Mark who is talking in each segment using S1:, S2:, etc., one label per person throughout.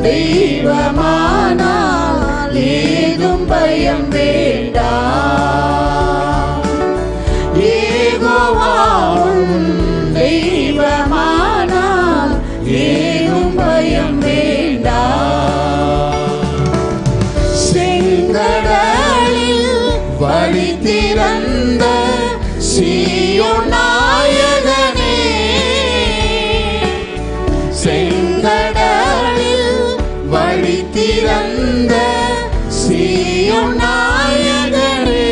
S1: தெய்வமானால் ஏதும் பயம் வேண்டாம். யெகோவா உன் தெய்வமானால் ஏதும் பயம் வேண்டாம். செங்கடலில் வழி திறந்த சீயோன் நாயகனே, செங்கடலில் வழி திறந்த சீயோன் நாயகனே,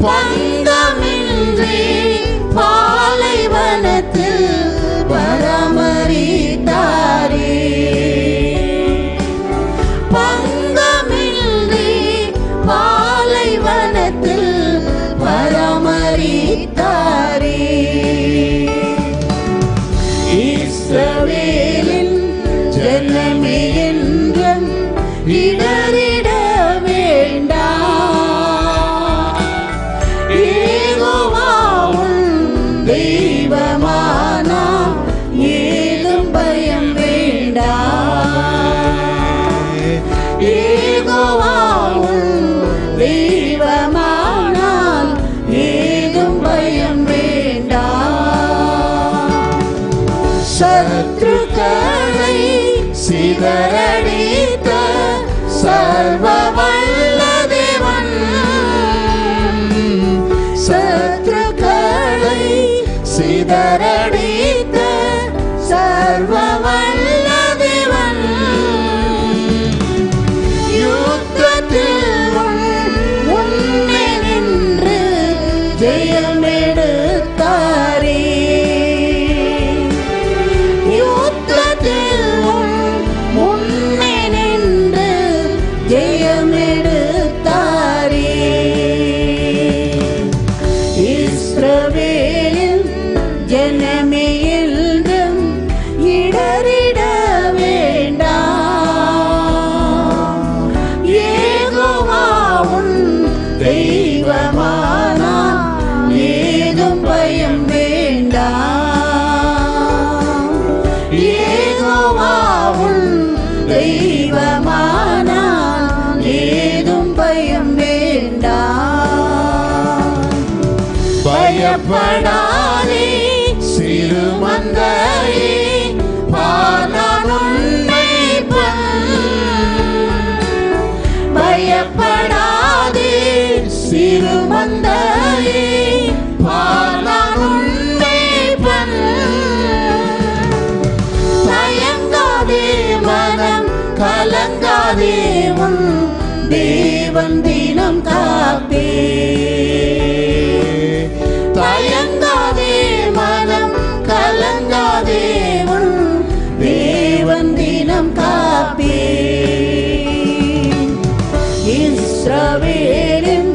S1: பந்தமின்றி பாலைவனத்தில் பராமரித்தாரே, பந்தமின்றி பாலைவனத்தில் பராமரித்தாரே. இஸ்ரவேலின் ஜனமே என்றும் இடறிட வேண்டாம். யெகோவா உன் தெய்வமானால் ஏதும் பயம் வேண்டாம். யெகோவா உன் தெய்வமானால் ஏதும் பயம் வேண்டாம். சத்ருக்களை சிதறடித்த சர்வ வல்ல தேவன், சத்ருக்களை சிதறடித்த சர்வ வல்ல தேவன், யுத்தத்தில் முன்னே நின்று ஜெயம் எடுத்தாரே, யுத்தத்தில் முன்னே நின்று ஜெயம் எடுத்தாரே. இஸ்ரவேலின் ஜனமே என்றும் இடறிட வேண்டாம். யெகோவா உன் தெய்வமானால் ஏதும் பயம் வேண்டாம். யெகோவா உன் தெய்வமானால் ஏதும் பயம் வேண்டாம். பயப்படாதே சிறு மந்தையே, நான் உன்னை பயப்படாதே சிறு மந்தையே, நான் உன்னை தயங்காதே மனம் கலங்காதே, உன் தேவன் தினம் காப்பே. தயங்காதே மனம் கலங்காதே, உன் தேவன் தினம் காப்பே. இஸ்ரவேலின்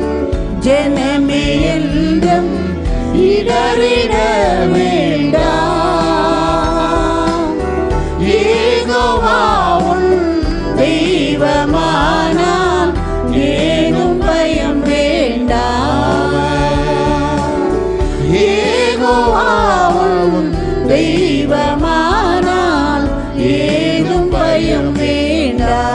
S1: ஜனமே என்றும் இடறிட வேண்டாம். யெகோவா உன் தெய்வமானால் ஏதும் பயம் வேண்டாம். யெகோவா உன் தெய்வமானால் ஏதும் பயம் வேண்டாம்.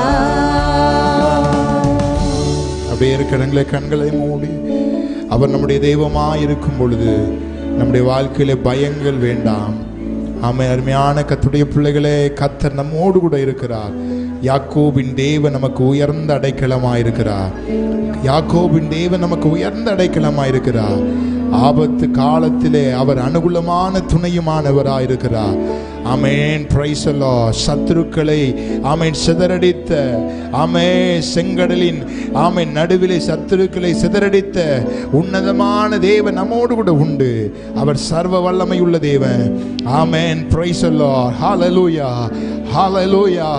S2: அப்படியே இருக்கிற கண்களை மூடி, அவர் நம்முடைய தெய்வமாய் இருக்கும் பொழுது நம்முடைய வாழ்க்கையில பயங்கள் வேண்டாம். ஆமென். அருமையான கர்த்தருடைய பிள்ளைகளே, கர்த்தர் நம்மோடு கூட இருக்கிறார். யாக்கோபின் தேவன் நமக்கு உயர்ந்த அடைக்கலமாயிருக்கிறார். யாக்கோபின் தேவன் நமக்கு உயர்ந்த அடைக்கலமாயிருக்கிறார். ஆபத்து காலத்திலே அவர் அனுகூலமான துணையுமானவராயிருக்கிறார். ஆமென். Praise the Lord. சத்துருக்களை ஆமென் சிதறடித்த, ஆமென், செங்கடலின் ஆமென் நடுவிலே சத்துருக்களை சிதறடித்த உன்னதமான தேவன் நம்மோடு கூட உண்டு. அவர் சர்வ வல்லமை உள்ள தேவன். Amen. Praise the lord. Hallelujah, hallelujah,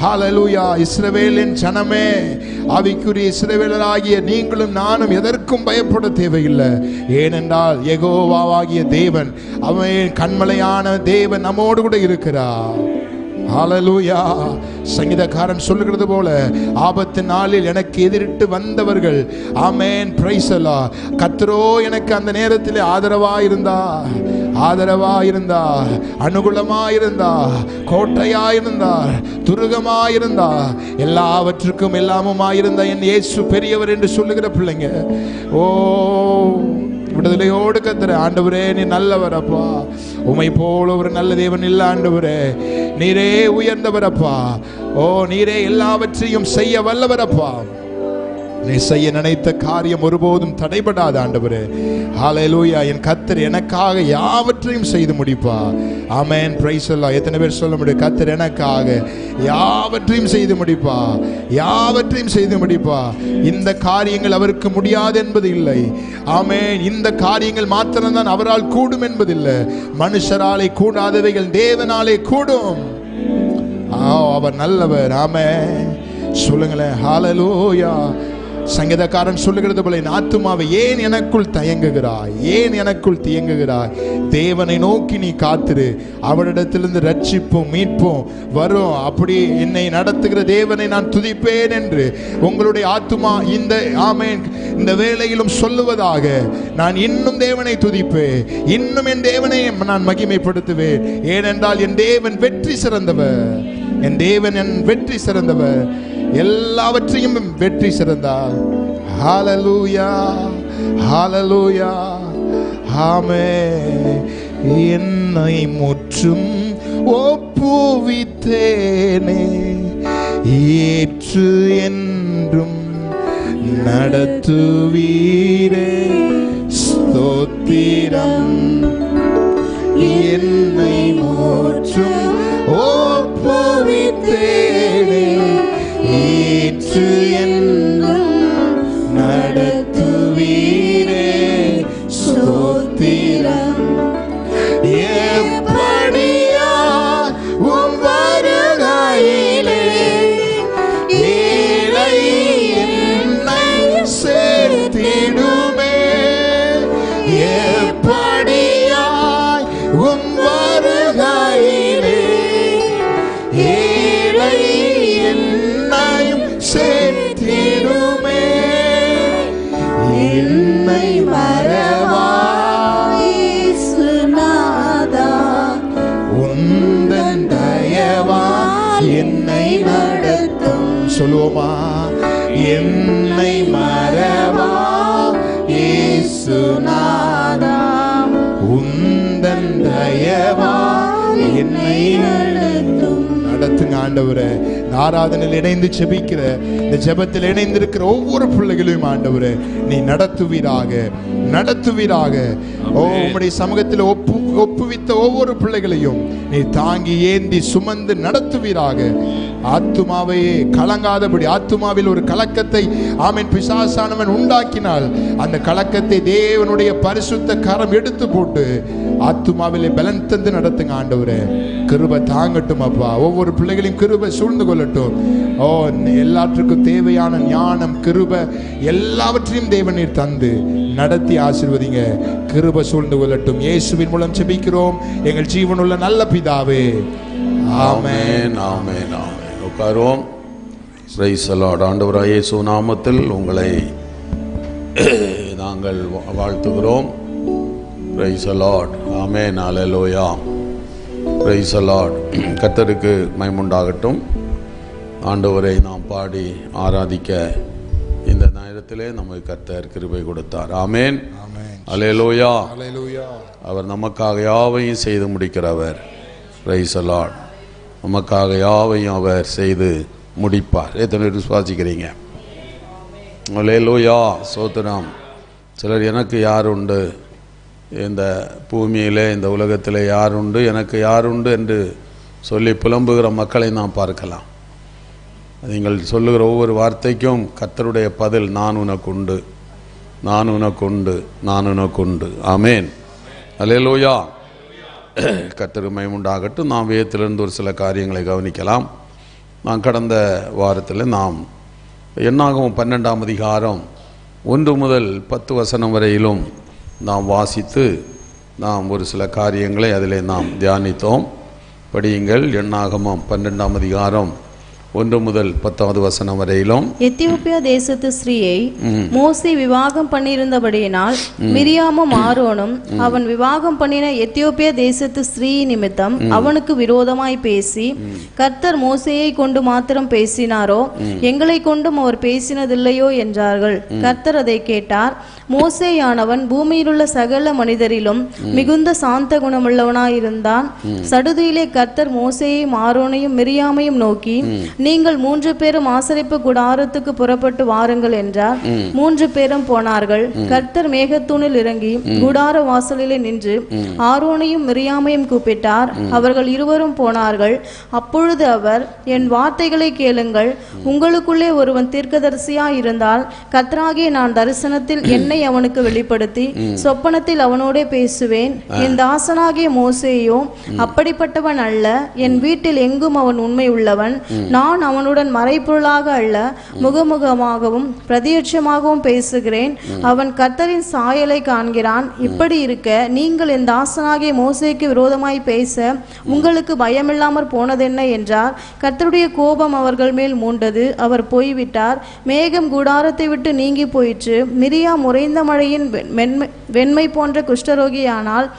S2: hallelujah. இஸ்ரவேலின் ஜனமே, ஆவிக்குரிய இஸ்ரவேலராகிய நீங்களும் நானும் எதற்கும் பயப்பட தேவையில்லை. ஏனென்றால் யெகோவாவாகிய தேவன், அவன் கண்மலையான தேவன் நம்மோடு கூட இருக்கிறார். ஹல்லேலூயா. சங்கீதக்காரன் சொல்லுகிறது போல, ஆபத்து நாளில் எனக்கு எதிரிட்டு வந்தவர்கள், ஆமென், பிரைஸ் தி லார்ட், கர்த்தரோ எனக்கு அந்த நேரத்தில் ஆதரவா இருந்தா, அனுகூலமா இருந்தா, கோட்டையா இருந்தா, துருகமா இருந்தா, எல்லாவற்றுக்கும் எல்லாமுமா இருந்தா என் இயேசு பெரியவர் என்று சொல்லுகிற பிள்ளைங்க, ஓ விடுதலையோடு கத்துற ஆண்டவரே, நீ நல்லவர் அப்பா, உமை போல ஒரு நல்ல தேவன் இல்ல ஆண்டவரே, நீரே உயர்ந்தவர் அப்பா, ஓ நீரே எல்லாவற்றையும் செய்ய வல்லவர் அப்பா, நீ செய்ய நினைத்த காரியம் ஒருபோதும் தடைபடாத ஆண்டவரே. ஹல்லேலூயா. என் கர்த்தர் எனக்காக யாவற்றையும் செய்து முடிப்பா. ஆமென், பிரைஸ் தி லார்ட். எத்தனை பேர் சொல்ல முடியும், கர்த்தர் எனக்காக யாவற்றையும் செய்து முடிப்பா, யாவற்றையும் செய்து முடிப்பா. இந்த காரியங்கள் அவருக்கு முடியாது என்பது இல்லை. ஆமென். இந்த காரியங்கள் மாத்திரம்தான் அவரால் கூடும் என்பதில்லை. மனுஷராலே கூடாதவைகள் தேவனாலே கூடும். அவர் நல்லவர். ஆமென். சொல்லுங்களேன், ஹல்லேலூயா. சங்கீதக்காரன் சொல்லுகிறது போல, என் ஆத்துமாவை ஏன் எனக்குள் தயங்குகிறாய், ஏன் எனக்குள் தியங்குகிறாய், தேவனை நோக்கி நீ காத்திரு, அவரிடத்திலிருந்து ரட்சிப்பும் மீட்பும் வரும், அப்படி என்னை நடத்துகிற தேவனை நான் துதிப்பேன் என்று உங்களுடைய ஆத்துமா இந்த ஆமென் இந்த வேளையிலும் சொல்லுவதாக, நான் இன்னும் தேவனை துதிப்பேன், இன்னும் என் தேவனை நான் மகிமைப்படுத்துவேன். ஏனென்றால் என் தேவன் வெற்றி சிறந்தவர், என் தேவன் என் வெற்றி சிறந்தவர், எல்லாவற்றையும் வெற்றி சிறந்தார். ஹல்லேலூயா, ஹல்லேலூயா. ஆமென். என்னை முற்றும் ஒப்புவித்தேனே, ஏற்று என்றும் நடத்துவீரே, ஸ்தோத்திரம். என்னை முற்றும் ஒப்புவித்தேனே, ஏற்று என்றும் நடத்துவீரே, ஸ்தோத்திரம். எப்படியா உம் வருகையிலே ஏழை என்னை சேர்த்திடுமே, எப்படியாய் உம் வருகையிலே ஏழை சேர்த்திடுமே, என்னை மறவா இயேசுநாதா, உந்தன் தயவா என்னை நடத்தும். சொல்லுவோமா, என்னை மறவா இயேசுநாதா, உந்தன் தயவா என்னை நடத்தும். நடத்துங்க ஆண்டவரே. ஆராதனையில் இணைந்து ஜெபிக்கிற, இந்த ஜெபத்தில் இணைந்திருக்கிற ஒவ்வொரு பிள்ளைகளையும் ஆண்டவரே நீ நடத்துவீராக, நடத்துவீராக. ஓ உம்முடைய சமூகத்தில் ஒப்புவித்த ஒவ்வொரு பிள்ளைகளையும் நீ தாங்கி ஏந்தி சுமந்து நடத்துவீராக. ஆத்துமாவை கலங்காதபடி, ஆத்துமாவில் ஒரு கலக்கத்தை ஆமென் பிசாசானவன் உண்டாக்கினால் அந்த கலக்கத்தை தேவனுடைய பரிசுத்த கரம் எடுத்து போட்டு ஆத்துமாவிலே பலன் தந்து நடத்துங்க ஆண்டவரே. கிருபை தாங்கட்டும் அப்பா, ஒவ்வொரு பிள்ளைகளையும் கிருபை சூழ்ந்து கொள்ளட்டும். ஓ எல்லாற்றுக்கும் தேவையான ஞானம், கிருபை எல்லாவற்றையும் தேவனீர் தந்து நடத்தி ஆசீர்வதிங்க. கிருபை சூழ்ந்து கொள்ளட்டும். இயேசுவின் மூலம் ஜெபிக்கிறோம் எங்கள் ஜீவனுள்ள நல்ல பிதாவே, ஆமென், ஆமென், ஆமென். உட்காருவோம். Price the Lord. ஆண்டவராகிய இயேசு நாமத்தில் உங்களை நாங்கள் வாழ்த்துகிறோம். Price the Lord. Amen, hallelujah. Price the lord. கர்த்தருக்கு மகிமையுண்டாகட்டும். ஆண்டவரை நாம் பாடி ஆராதிக்க இந்த நேரத்திலே நமக்கு கர்த்தர் கிருபை கொடுத்தார். ஆமென், ஹல்லேலூயா. அவர் நமக்காக யாவையும் செய்து முடிக்கிறவர். Price the Lord. நமக்காக யாவையும் அவர் செய்து முடிப்பார். எத்தனை விசுவாசிக்கிறீங்க? ஹல்லேலூயா, சோத்திரம். சிலர் எனக்கு யார் உண்டு, இந்த பூமியிலே இந்த உலகத்தில் யார் உண்டு, எனக்கு யார் உண்டு என்று சொல்லி புலம்புகிற மக்களை நாம் பார்க்கலாம். நீங்கள் சொல்லுகிற ஒவ்வொரு வார்த்தைக்கும் கர்த்தருடைய பதில், நான் உனக்கு உண்டு, நான் உனக்கு உண்டு, நான் உனக்கு உண்டு. ஆமென், ஹல்லேலூயா. கர்த்தருக்கு மகிமையுண்டாகட்டும். நாம் வேதத்திலிருந்து ஒரு சில காரியங்களை கவனிக்கலாம். நான் கடந்த வாரத்தில் நாம் என்னாகும் 12ஆம் அதிகாரம் 1 முதல் 10 வசனம் வரையிலும் நாம் வாசித்து நாம் ஒரு சில காரியங்களை அதில் நாம் தியானித்தோம்.
S3: படியுங்கள். எண்ணாகமம் 12ஆம் அதிகாரம் 1 முதல் 10வது வசனம் வரையிலும்.
S1: எத்தியோப்பியா தேசத்து ஸ்திரீயை மோசே விவாகம் பண்ணியிருந்தபடியினால் மிரியாமும் ஆரோனும் அவன் விவாகம் பண்ணின எத்தியோப்பியா தேசத்து ஸ்திரீ நிமித்தம் அவனுக்கு விரோதமாய் பேசி, கர்த்தர் மோசேயை கொண்டு மாத்திரம் பேசினாரோ, எங்களை கொண்டும் அவர் பேசினதில்லையோ என்றார்கள். கர்த்தர் அதை கேட்டார். மோசேயானவன் பூமியிலுள்ள சகல மனிதரிலும் மிகுந்த சாந்த குணமுள்ளவனாயிருந்தான். சடுதியிலே கர்த்தர் மோசேயையும் ஆரோனையும் மிரியாமையும் நோக்கி, நீங்கள் 3 பேரும் ஆசரிப்பு கூடாரத்துக்கு புறப்பட்டு வாருங்கள் என்றார். 3 பேரும் போனார்கள். கர்த்தர் மேகத்தூணில் இறங்கி கூடார வாசலிலே நின்று ஆரோனையும் மிரியாமையும் கூப்பிட்டார். அவர்கள் இருவரும் போனார்கள். அப்பொழுது அவர், என் வார்த்தைகளை கேளுங்கள். உங்களுக்குள்ளே ஒருவன் தீர்க்கதரிசியாய் இருந்தால் கர்த்தராகிய நான் தரிசனத்தில் என்னை அவனுக்கு வெளிப்படுத்தி சொப்பனத்தில் அவனோடே பேசுவேன். என் தாசனாகிய மோசேயோ அப்படிப்பட்டவன் அல்ல. என் வீட்டில் எங்கும் அவன் உண்மை உள்ளவன். நான் அவனுடன் மறைப்பொருளாக அல்ல, முகமுகமாகவும் பிரதியட்சமாகவும் பேசுகிறேன். அவன் கர்த்தரின் சாயலை காண்கிறான். இப்படி இருக்க நீங்கள் என் தாசனாகிய மோசேக்கு விரோதமாய் பேச உங்களுக்கு பயமில்லாமற் போனதென்ன என்றார். கர்த்தருடைய கோபம் அவர்கள் மேல் மூண்டது. அவர் போய்விட்டார். மேகம் கூடாரத்தை விட்டு நீங்கி போயிற்று. மிரியாம் உறைந்த மழையின் வெண்மை போன்ற குஷ்டரோகியானால்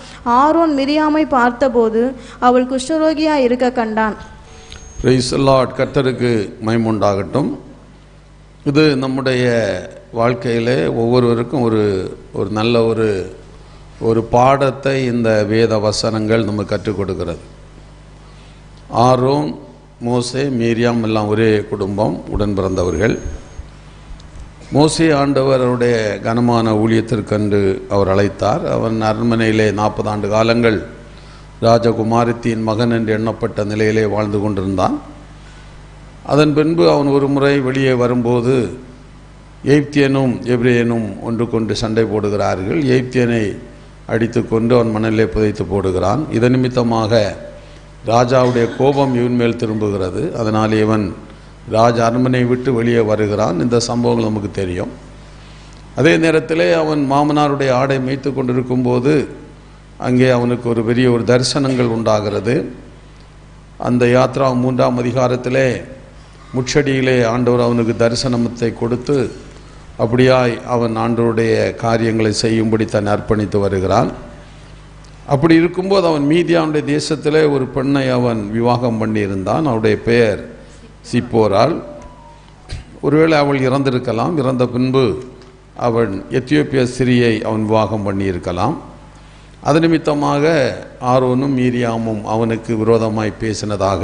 S1: ஆரோன் மிரியாமை பார்த்தபோது அவள் குஷ்டரோகியாய் இருக்க கண்டான்.
S3: Price the lord. கர்த்தருக்கு மகிமையுண்டாகட்டும். இது நம்முடைய வாழ்க்கையிலே ஒவ்வொருவருக்கும் ஒரு நல்ல ஒரு பாடத்தை இந்த வேத வசனங்கள் நமக்கு கற்றுக் கொடுக்கிறது. ஆரோன், மோசே, மீரியாம் எல்லாம் ஒரே குடும்பம், உடன் பிறந்தவர்கள். மோசே ஆண்டவர் அவருடைய கனமான ஊழியத்திற்கென்று அவர் அழைத்தார். அவன் அரண்மனையிலே 40 ஆண்டு காலங்கள் ராஜகுமாரத்தின் மகன் என்று எண்ணப்பட்ட நிலையிலே வாழ்ந்து கொண்டிருந்தான். அதன் பின்பு அவன் ஒரு முறை வெளியே வரும்போது எகிப்தியனும் எபிரேயனும் ஒன்று கொண்டு சண்டை போடுகிறார்கள். எகிப்தியனை அடித்து கொண்டு அவன் மணலிலே புதைத்து போடுகிறான். இதன் நிமித்தமாக ராஜாவுடைய கோபம் இவன் மேல் திரும்புகிறது. அதனால் இவன் ராஜ அரண்மனை விட்டு வெளியே வருகிறான். இந்த சம்பவங்கள் நமக்கு தெரியும். அதே நேரத்தில் அவன் மாமனாருடைய ஆடை மேய்த்து கொண்டிருக்கும் போது அங்கே அவனுக்கு ஒரு பெரிய தரிசனங்கள் உண்டாகிறது. அந்த யாத்ரா 3ஆம் அதிகாரத்திலே முச்சடியிலே ஆண்டவர் அவனுக்கு தரிசனத்தை கொடுத்து அப்படியாய் அவன் ஆண்டவருடைய காரியங்களை செய்யும்படி தன்னை அர்ப்பணித்து வருகிறான். அப்படி இருக்கும்போது அவன் மீதியானுடைய தேசத்திலே ஒரு பெண்ணை அவன் விவாகம் பண்ணியிருந்தான். அவருடைய பெயர் சிப்போராள். ஒருவேளை அவள் இறந்திருக்கலாம். இறந்த பின்பு அவன் எத்தியோப்பியா ஸ்திரியை அவன் விவாகம் பண்ணியிருக்கலாம். அது நிமித்தமாக ஆரோனும் மீரியாமும் அவனுக்கு விரோதமாய் பேசினதாக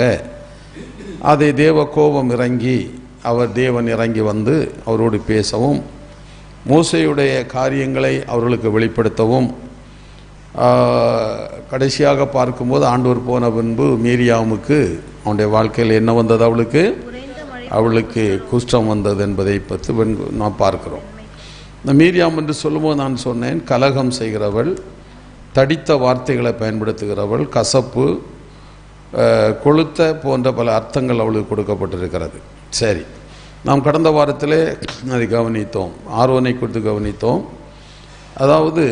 S3: அதை தேவ கோபம் இறங்கி தேவன் இறங்கி வந்து அவரோடு பேசவும் மோசேயுடைய காரியங்களை அவர்களுக்கு வெளிப்படுத்தவும், கடைசியாக பார்க்கும்போது ஆண்டவர் போன பின்பு மீரியாமுக்கு அவனுடைய வாழ்க்கையில் என்ன வந்தது? அவளுக்கு குஷ்டம் வந்தது என்பதை பற்றி நாம் பார்க்கிறோம். இந்த மீரியாம் என்று சொல்லும்போது நான் சொன்னேன், கலகம் செய்கிறவள், தடித்த வார்த்தைகளை பயன்படுத்துகிறவள், கசப்பு, கொளுத்த போன்ற பல அர்த்தங்கள் அவளுக்கு கொடுக்கப்பட்டிருக்கிறது. சரி, நாம் கடந்த வாரத்திலே அதை கவனித்தோம். ஆரோனை குறித்து கவனித்தோம். அதாவது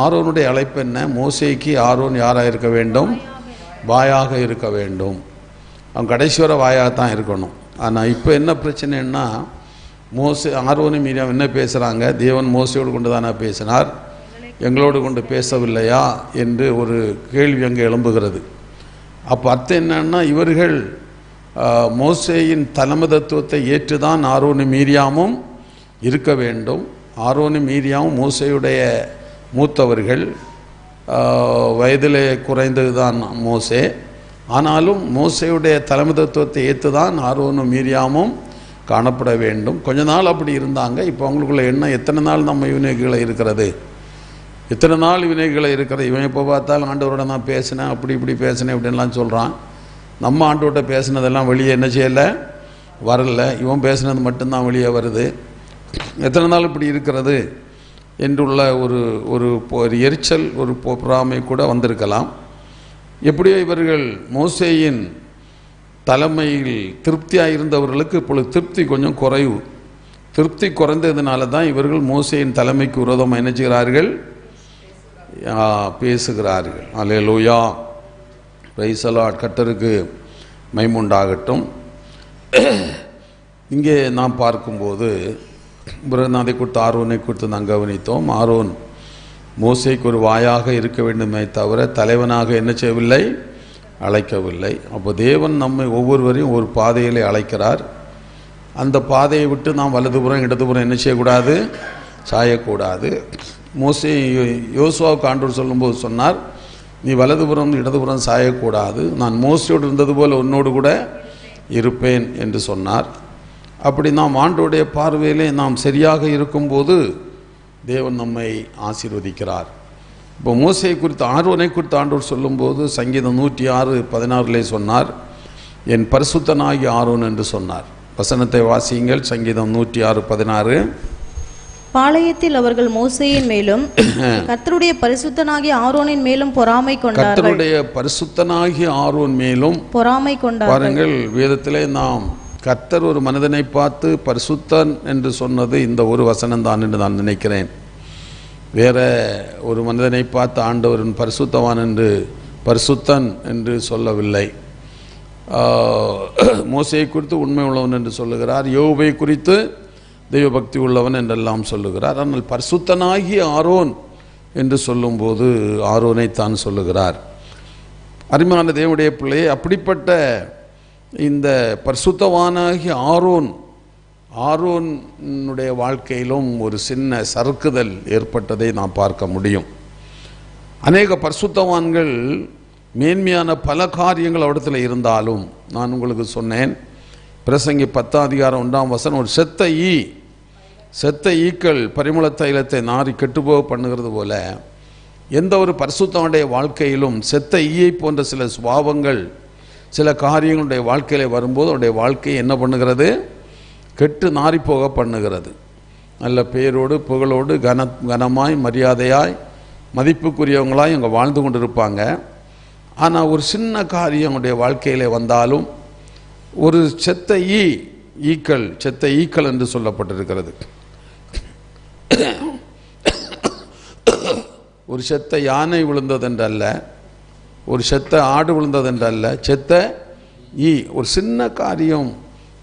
S3: ஆரோனுடைய அழைப்பு என்ன? மோசேக்கு ஆரோன் யாராக இருக்க வேண்டும்? வாயாக இருக்க வேண்டும். அவன் கடைசி வரை வாயாக தான் இருக்கணும். ஆனால் இப்போ என்ன பிரச்சனைன்னா, ஆரோனும் மீரியாம் என்ன பேசுகிறாங்க? தேவன் மோசையோடு கொண்டு தானே பேசினார், எங்களோடு கொண்டு பேசவில்லையா என்று ஒரு கேள்வி அங்கே எழும்புகிறது. அப்போ அர்த்தம் என்னன்னா, இவர்கள் மோசேயின் தலைமைத்துவத்தை ஏற்றுதான் ஆரோனும் மீரியாமும் இருக்க வேண்டும். ஆரோனும் மீரியாமும் மோசேயுடைய மூத்தவர்கள், வயதிலே குறைந்தது தான் மோசே. ஆனாலும் மோசேயுடைய தலைமைத்துவத்தை ஏற்றுதான் ஆரோனும் மீரியாமும் காணப்பட வேண்டும். கொஞ்ச நாள் அப்படி இருந்தாங்க. இப்போ அவங்களுக்குள்ள எண்ணம், எத்தனை நாள் நம்ம இவனைகளை இருக்கிறது, எத்தனை நாள் இவனைகளை இருக்கிறது. இவன் எப்போ பார்த்தாலும் ஆண்டவரோட நான் பேசினேன், அப்படி இப்படி பேசினேன் அப்படின்லாம் சொல்கிறான். நம்ம ஆண்டவர்கிட்ட பேசினதெல்லாம் வெளியே என்ன செய்யலை, வரல. இவன் பேசினது மட்டும்தான் வெளியே வருது. எத்தனை நாள் இப்படி இருக்கிறது என்றுள்ள ஒரு எரிச்சல், ஒரு பொறாமை கூட வந்திருக்கலாம். எப்படியோ இவர்கள் மோசேயின் தலைமையில் திருப்தியாக இருந்தவர்களுக்கு இப்பொழுது திருப்தி கொஞ்சம் குறைவு. திருப்தி குறைந்ததுனால தான் இவர்கள் மோசேயின் தலைமைக்கு விரோதமாக என்ன செய்கிறார்கள்? பேசுகிறார்கள். அல்லேலூயா. Praise the lord. கர்த்தருக்கு மகிமை உண்டாகட்டும். இங்கே நாம் பார்க்கும்போது அதை குறித்து ஆரோனை குறித்து நாம் கவனித்தோம். ஆரோன் மோசேக்கு ஒரு வாயாக இருக்க வேண்டுமே தவிர தலைவனாக என்ன செய்யவில்லை, அழைக்கவில்லை. அப்போ தேவன் நம்மை ஒவ்வொருவரையும் ஒரு பாதையிலே அழைக்கிறார். அந்த பாதையை விட்டு நாம் வலதுபுறம் இடதுபுறம் என்ன செய்யக்கூடாது, சாயக்கூடாது. மோசே யோசுவாவுக்கு ஆண்டவர் சொல்லும்போது சொன்னார், நீ வலதுபுறம் இடதுபுறம் சாயக்கூடாது, நான் மோசையோடு இருந்தது போல் உன்னோடு கூட இருப்பேன் என்று சொன்னார். அப்படி நாம் ஆண்டவருடைய பார்வையிலே நாம் சரியாக இருக்கும்போது தேவன் நம்மை ஆசீர்வதிக்கிறார். இப்போ மோசையை குறித்து ஆரோனை குறித்து ஆண்டவர் சொல்லும்போது சங்கீதம் 106:16 சொன்னார், என் பரிசுத்தனாகிய ஆரோன் என்று சொன்னார். வசனத்தை வாசியுங்கள். சங்கீதம் 106:16.
S1: பாளையத்தில் அவர்கள் மோசேயின் மேலும் கர்த்தருடைய பரிசுத்தனாகிய ஆரோனின் மேலும் பொறாமை கொண்டார்கள்.
S3: கர்த்தருடைய பரிசுத்தனாகிய ஆரோன் மேலும் பொறாமை கொண்டார்கள். பாருங்கள், வேதத்திலே நாம் கர்த்தர் ஒரு மனிதனை பார்த்து பரிசுத்தன் என்று சொன்னது இந்த ஒரு வசனம் தான் என்று நான் நினைக்கிறேன். வேற ஒரு மனிதனை பார்த்து ஆண்டவரின் பரிசுத்தவான் என்று பரிசுத்தன் என்று சொல்லவில்லை. மோசையை குறித்து உண்மை உள்ளவன் என்று சொல்லுகிறார், யோபை குறித்து தெய்வபக்தி உள்ளவன் என்றெல்லாம் சொல்லுகிறார். ஆனால் பரிசுத்தனாகிய ஆரோன் என்று சொல்லும்போது ஆரோனை தான் சொல்லுகிறார். அருமையான தேவனுடைய பிள்ளையை, அப்படிப்பட்ட இந்த பரிசுத்தவானாகிய ஆரோனுடைய வாழ்க்கையிலும் ஒரு சின்ன சறுக்குதல் ஏற்பட்டதை நாம் பார்க்க முடியும். அநேக பரிசுத்தவான்கள் மேன்மையான பல காரியங்கள் அவரிடத்தில் இருந்தாலும், நான் உங்களுக்கு சொன்னேன், பிரசங்கி 10:1 ஒரு செத்த ஈக்கள் பரிமள தைலத்தை நாரி கெட்டுப்போக பண்ணுகிறது போல, எந்த ஒரு பரிசுத்தவனுடைய வாழ்க்கையிலும் செத்த ஈயை போன்ற சில சுபாவங்கள் சில காரியங்களுடைய வாழ்க்கையில வரும்போது அவருடைய வாழ்க்கையை என்ன பண்ணுகிறது, கெட்டு நாரிப்போக பண்ணுகிறது. நல்ல பேரோடு புகழோடு கனமாய் மரியாதையாய் மதிப்புக்குரியவங்களாய் இவங்க வாழ்ந்து கொண்டு இருப்பாங்க. ஆனால் ஒரு சின்ன காரியம் அவங்களுடைய வாழ்க்கையிலே வந்தாலும் ஒரு செத்த ஈக்கள் என்று சொல்லப்பட்டிருக்கிறது. ஒரு செத்த யானை விழுந்ததென்றல்ல, ஒரு செத்த ஆடு விழுந்ததென்றல்ல, செத்த ஒரு சின்ன காரியம்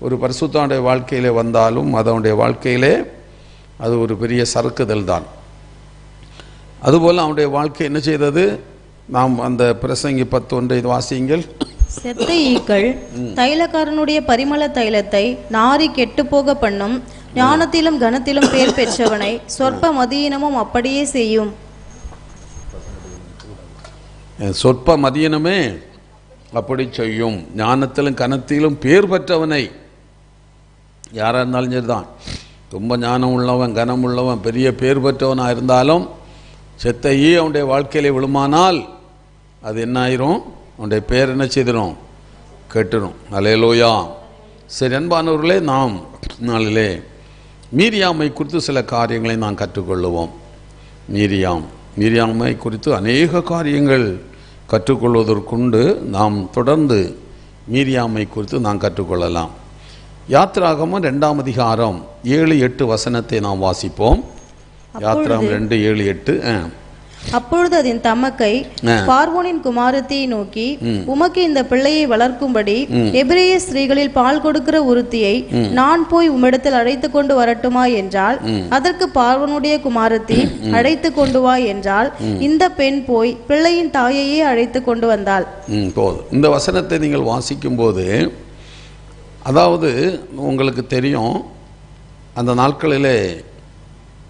S3: ஒரு பரிசுத்தனுடைய வாழ்க்கையிலே வந்தாலும் அதனுடைய வாழ்க்கையிலே அது ஒரு பெரிய சறுக்குதல் தான். அதுபோல் அவனுடைய வாழ்க்கை என்ன செய்தது, நாம் அந்த பிரசங்கி 10:1 வாசியுங்கள்.
S1: செத்த ஈக்கள் தைலக்காரனுடைய பரிமள தைலத்தை நாரி கெட்டு போக பண்ணும், ஞானத்திலும் கனத்திலும் பேர் பெற்றவனை சொற்ப மதியினமும் அப்படியே செய்யும்.
S3: சொற்ப மதியினமே அப்படி செய்யும், ஞானத்திலும் கனத்திலும் பேர் பெற்றவனை. யாராக இருந்தாலும் சரிதான், ரொம்ப ஞானம் உள்ளவன் கனம் உள்ளவன் பெரிய பேர் பெற்றவனாக இருந்தாலும் செத்த அவனுடைய வாழ்க்கையிலே விழுமானால் அது என்ன ஆயிரும், அவனுடைய பேர் என்ன செய்திடும், கெட்டுடும். அல்லேலூயா. சரி அன்பானவர்களே, நாம் நாளிலே மீரியாமை குறித்து சில காரியங்களை நாம் கற்றுக்கொள்ளுவோம். மீரியாமை குறித்து அநேக காரியங்கள் கற்றுக்கொள்வதற்குண்டு நாம் தொடர்ந்து மீரியாமை குறித்து நாம் கற்றுக்கொள்ளலாம். யாத்ராகமம் 2ஆம் அதிகாரம் 7-8 வசனத்தை நாம் வாசிப்போம். யாத்ராகமம் 2:7-8.
S1: அப்பொழுது அதன் தமக்கை பார்வோனின் குமாரத்தியை நோக்கி, உமக்கு இந்த பிள்ளையை வளர்க்கும்படி எபிரேய ஸ்திரீகளில் பால் கொடுக்கிற ஒருத்தியை நான் போய் உம்மிடத்தில் அழைத்து கொண்டு வரட்டுமா என்றால், அதற்கு பார்வோனுடைய குமாரத்தி அழைத்து கொண்டு வா என்றால், இந்த பெண் போய் பிள்ளையின் தாயையே அழைத்து கொண்டு வந்தாள்.
S3: போதும். இந்த வசனத்தை நீங்கள் வாசிக்கும் போது, அதாவது உங்களுக்கு தெரியும், அந்த நாட்களிலே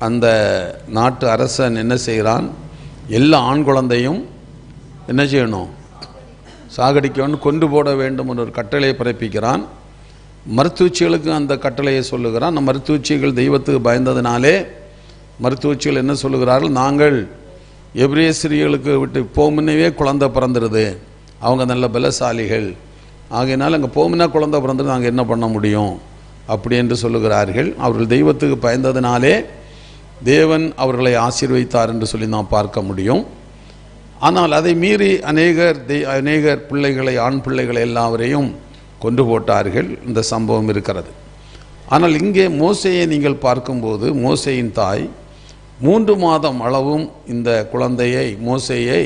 S3: அந்த நாட்டு அரசன் என்ன செய்கிறான், எல்லா ஆண் குழந்தையும் என்ன செய்யணும், சாகடிக்கணும், கொண்டு போட வேண்டும் என்ற ஒரு கட்டளையை பிறப்பிக்கிறான். மருத்துவச்சிகளுக்கு அந்த கட்டளையை சொல்லுகிறான். அந்த மருத்துவச்சிகள் தெய்வத்துக்கு பயந்ததினாலே மருத்துவச்சிகள் என்ன சொல்லுகிறார்கள், நாங்கள் எபிரேய ஸ்திரீகளுக்கு விட்டு போமுன்னவே குழந்தை பிறந்துருது, அவங்க நல்ல பலசாலிகள், ஆகையினால் அங்கே போமுன்னா குழந்தை பிறந்துட்டு நாங்கள் என்ன பண்ண முடியும் அப்படி என்று சொல்லுகிறார்கள். அவர்கள் தெய்வத்துக்கு பயந்ததினாலே தேவன் அவர்களை ஆசீர்வதித்தார் என்று சொல்லி நாம் பார்க்க முடியும். ஆனால் அதை மீறி அநேகர் பிள்ளைகளை, ஆண் பிள்ளைகளை எல்லாவரையும் கொண்டு போட்டார்கள். இந்த சம்பவம் இருக்கிறது. ஆனால் இங்கே மோசேயை நீங்கள் பார்க்கும்போது, மோசேயின் தாய் 3 மாதம் அளவும் இந்த குழந்தையை மோசேயை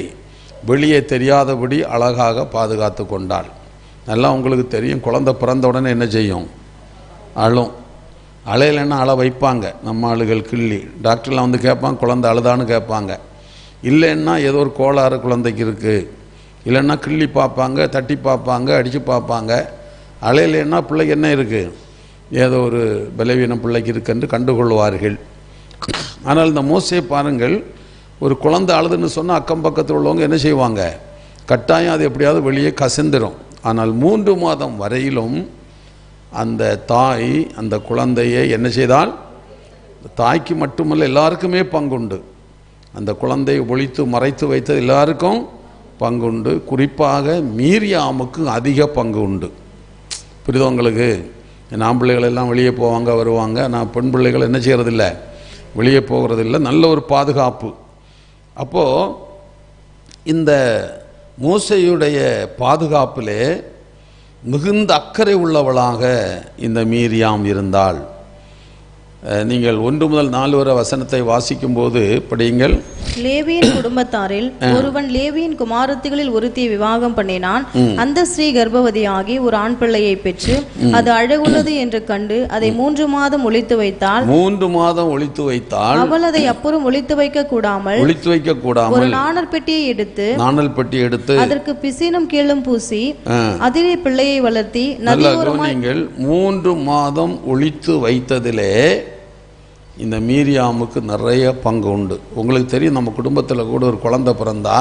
S3: வெளியே தெரியாதபடி அழகாக பாதுகாத்து கொண்டாள். நல்லா உங்களுக்கு தெரியும், குழந்தை பிறந்த உடனே என்ன செய்யும்? அழும். அழையலைன்னா அழ வைப்பாங்க நம்ம ஆளுகள் கிள்ளி. டாக்டர்லாம் வந்து கேட்பாங்க, குழந்தை அழுதான்னு கேட்பாங்க. இல்லைன்னா ஏதோ ஒரு கோளாறு குழந்தைக்கு இருக்குது, இல்லைன்னா கிள்ளி பார்ப்பாங்க, தட்டி பார்ப்பாங்க, அடித்து பார்ப்பாங்க. அழையலைன்னா பிள்ளைக்கு என்ன இருக்குது, ஏதோ ஒரு பலவீனம் பிள்ளைக்கு இருக்குன்னு கண்டுகொள்வார்கள். ஆனால் இந்த மோசே பாருங்கள், ஒரு குழந்தை அழுதுன்னு சொன்னால் அக்கம் பக்கத்தில் உள்ளவங்க என்ன செய்வாங்க? கட்டாயம் அது எப்படியாவது வெளியே கசிந்துடும். ஆனால் 3 மாதம் வரையிலும் அந்த தாய் அந்த குழந்தையை என்ன செய்தால், தாய்க்கு மட்டுமல்ல எல்லாருக்குமே பங்குண்டு. அந்த குழந்தையை ஒளித்து மறைத்து வைத்தது எல்லாருக்கும் பங்குண்டு. குறிப்பாக மீரியாமுக்கு அதிக பங்கு உண்டு. புரியுது உங்களுக்கு? நான் பிள்ளைகள் எல்லாம் வெளியே போவாங்க வருவாங்க, நான் பெண் பிள்ளைகள் என்ன செய்கிறதில்ல, வெளியே போகிறதில்ல. நல்ல ஒரு பாதுகாப்பு. அப்போது இந்த மோசேயுடைய பாதுகாப்பிலே மிகுந்த அக்கறை உள்ளவளாக இந்த மீரியாம் இருந்தாள். நீங்கள் 1 முதல் 4 வரை வசனத்தை வாசிக்கும் போது படியுங்கள்.
S1: லேவியின் குடும்பத்தாரில் ஒருவன் லேவியின் குமாரத்திகளில் ஒருத்தியை விவாகம் பண்ணினான். அந்த ஸ்ரீ கர்ப்பவதியாகி ஒரு ஆண் பிள்ளையை பெற்று அது அழகுள்ளது என்று கண்டு அதை 3 மாதம் ஒளித்து வைத்தாள்.
S3: 3 மாதம் ஒளித்து வைத்தாள்.
S1: அவள் அதை அப்புறம் ஒளித்து வைக்க கூடாமல் ஒரு நாணல் பெட்டியை எடுத்து அதற்கு பிசினும் கீழும் பூசி அதிலே பிள்ளையை வளர்த்தி நதியோரமாய்.
S3: 3 மாதம் ஒளித்து வைத்ததிலே இந்த மீரியாமுக்கு நிறைய பங்கு உண்டு. உங்களுக்கு தெரியும், நம்ம குடும்பத்தில் கூட ஒரு குழந்தை பிறந்தா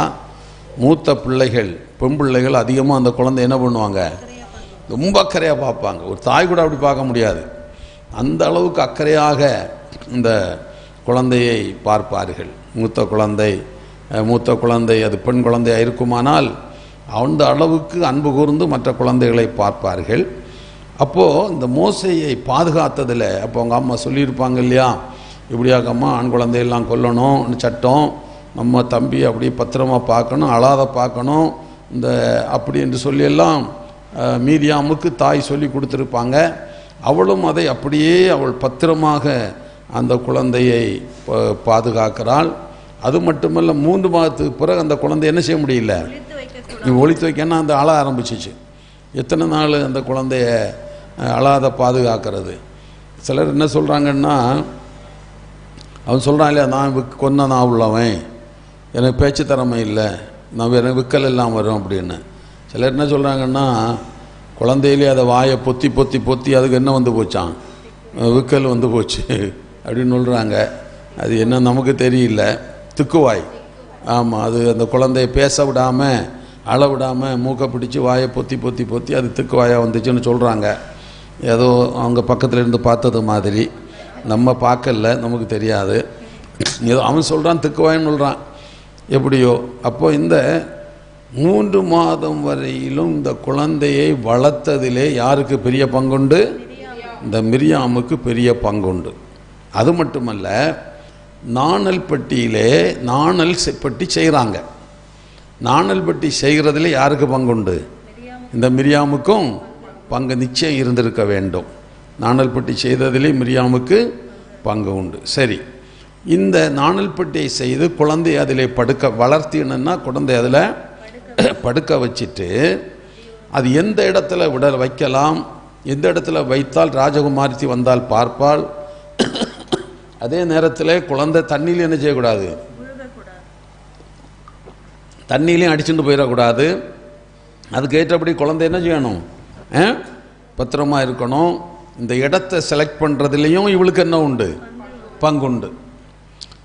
S3: மூத்த பிள்ளைகள், பெண் பிள்ளைகள் அதிகமாக அந்த குழந்தை என்ன பண்ணுவாங்க? ரொம்ப அக்கறையாக பார்ப்பாங்க. ஒரு தாய் கூட அப்படி பார்க்க முடியாது. அந்த அளவுக்கு அக்கறையாக இந்த குழந்தையை பார்ப்பார்கள். மூத்த குழந்தை அது பெண் குழந்தையாக இருக்குமானால் அந்த அளவுக்கு அன்பு கூர்ந்து மற்ற குழந்தைகளை பார்ப்பார்கள். அப்போது இந்த மோசையை பாதுகாத்ததில், அப்போ அவங்க அம்மா சொல்லியிருப்பாங்க இல்லையா, இப்படியாக அம்மா ஆண் குழந்தையெல்லாம் கொல்லணும் சட்டம், நம்ம தம்பி அப்படி பத்திரமா பார்க்கணும், அழாத பார்க்கணும், இந்த அப்படி என்று சொல்லியெல்லாம் மீரியாமுக்கு தாய் சொல்லி கொடுத்துருப்பாங்க. அவளும் அதை அப்படியே அவள் பத்திரமாக அந்த குழந்தையை பாதுகாக்கிறாள். அது மட்டுமல்ல, 3 மாதத்துக்கு பிறகு அந்த குழந்தை என்ன செய்ய முடியல, ஒளித்து வைக்கன்னா அந்த அழ ஆரம்பிச்சிச்சு. எத்தனை நாள் அந்த குழந்தைய அழாத பாதுகாக்கிறது? சிலர் என்ன சொல்கிறாங்கன்னா, அவன் சொல்கிறான் இல்லையா, நான் கொன்னா உள்ளவன், எனக்கு பேச்சு திறமை இல்லை, நான் எனக்கு விக்கல் எல்லாம் வரும் அப்படின்னு. சிலர் என்ன சொல்கிறாங்கன்னா, குழந்தையிலே அதை வாயை பொத்தி அதுக்கு என்ன வந்து போச்சான், விக்கல் வந்து போச்சு அப்படின்னு சொல்கிறாங்க. அது என்ன நமக்கு தெரியல, திக்குவாய். ஆமாம், அது அந்த குழந்தைய பேச விடாமல் அழ விடாமல் மூக்கை பிடிச்சி வாயை பொத்தி அது திக்கு வாயாக வந்துச்சுன்னு சொல்கிறாங்க. ஏதோ அவங்க பக்கத்தில் இருந்து பார்த்தது மாதிரி. நம்ம பார்க்கல, நமக்கு தெரியாது. ஏதோ அவன் சொல்கிறான் திக்குவாயின்னு சொல்கிறான், எப்படியோ. அப்போ இந்த 3 மாதம் வரையிலும் இந்த குழந்தையை வளர்த்ததிலே யாருக்கு பெரிய பங்குண்டு? இந்த மிரியாமுக்கு பெரிய பங்குண்டு. அது மட்டுமல்ல, நாணல் பெட்டியிலே நாணல் பெட்டி செய்கிறாங்க. நாணல் பெட்டி செய்கிறதுல யாருக்கு பங்குண்டு? இந்த மிரியாமுக்கும் பங்கு நிச்சயம் இருந்திருக்க வேண்டும். நாணல் பெட்டி செய்ததிலே மிரியாமுக்கு பங்கு உண்டு. சரி, இந்த நாணல் பெட்டியை செய்து குழந்தை அதில் வளர்த்தினா குழந்தை அதில் படுக்க வச்சுட்டு அது எந்த இடத்துல வைக்கலாம், எந்த இடத்துல வைத்தால் ராஜகுமாரி வந்தால் பார்ப்பாள். அதே நேரத்தில் குழந்தை தண்ணியில் என்ன செய்யக்கூடாது, தண்ணியிலையும் அடிச்சுட்டு போயிடக்கூடாது. அதுக்கு ஏற்றபடி குழந்தை என்ன செய்யணும், பத்திரமா இருக்கணும். இந்த இடத்தை செலக்ட் பண்ணுறதுலேயும் இவளுக்கு என்ன உண்டு, பங்குண்டு.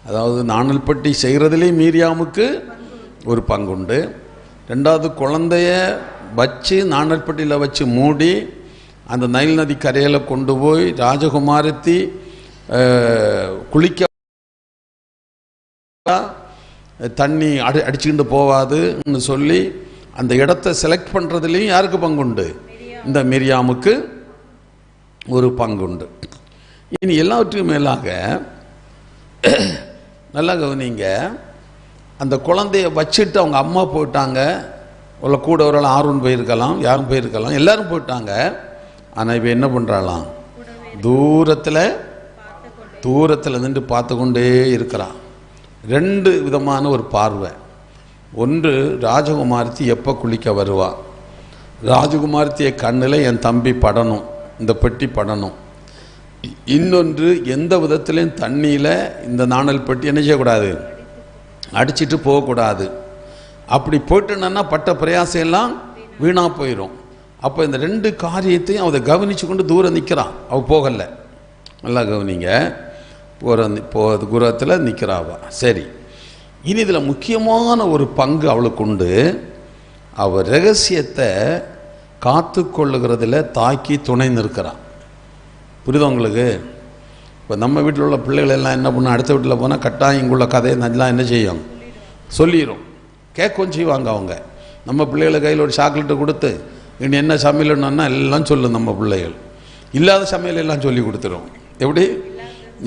S3: அதாவது நாணல் பெட்டி செய்கிறதுலேயும் மீரியாமுக்கு ஒரு பங்குண்டு. 2வது, குழந்தைய வச்சு நாணல் பெட்டியில் வச்சு மூடி அந்த நைல் நதி கரையில் கொண்டு போய் ராஜகுமாரத்தி குளிக்க தண்ணி அடிச்சுக்கிட்டு போவாதுன்னு சொல்லி அந்த இடத்தை செலக்ட் பண்ணுறதுலேயும் யாருக்கு பங்குண்டு? இந்த மிரியாமுக்கு ஒரு பங்குண்டு. இனி எல்லாவற்றுக்கும் மேலாக நல்லா கவனிங்க, அந்த குழந்தைய வச்சுட்டு அவங்க அம்மா போயிட்டாங்க, உள்ள கூட ஒரு ஆள் ஆர்வன் போயிருக்கலாம், யாரும் போயிருக்கலாம், எல்லாரும் போயிட்டாங்க. ஆனால் இப்போ என்ன பண்ணுறாளாம், தூரத்தில் நின்று பார்த்து கொண்டே இருக்கிறான். 2 விதமான ஒரு பார்வை. ஒன்று, ராஜகுமாரத்தி எப்போ குளிக்க வருவா, ராஜகுமாரத்திய கண்ணில் என் தம்பி படணும், இந்த பெட்டி படணும். இன்னொன்று, எந்த விதத்துலேயும் தண்ணியில் இந்த நாணல் பெட்டி என்ன செய்யக்கூடாது, அடிச்சிட்டு போகக்கூடாது. அப்படி போயிட்டுனா பட்ட பிரயாசம் எல்லாம் வீணாக போயிடும். அப்போ இந்த ரெண்டு காரியத்தையும் அவதை கவனித்து கொண்டு தூரம் நிற்கிறான். அவள் போகலை, நல்லா கவனிங்க, தூரத்தில் நிற்கிறாவா. சரி, இனி இதில் முக்கியமான ஒரு பங்கு அவளுக்கு உண்டு. அவள் ரகசியத்தை காத்து கொள்ளுகிறதுல தாக்கி துணை நிற்கிறான். புரியுதா உங்களுக்கு? இப்போ நம்ம வீட்டில் உள்ள பிள்ளைகள் எல்லாம் என்ன பண்ண, அடுத்த வீட்டில் போனால் கட்டாயம் இங்குள்ள கதையை நல்லா என்ன செய்யும், சொல்லிடும், கேட்கவும் செய்வாங்க அவங்க. நம்ம பிள்ளைகளை கையில் ஒரு சாக்லேட்டை கொடுத்து இனி என்ன சமையல்னா எல்லாம் சொல்லும். நம்ம பிள்ளைகள் இல்லாத சமையல் எல்லாம் சொல்லி கொடுத்துரும். எப்படி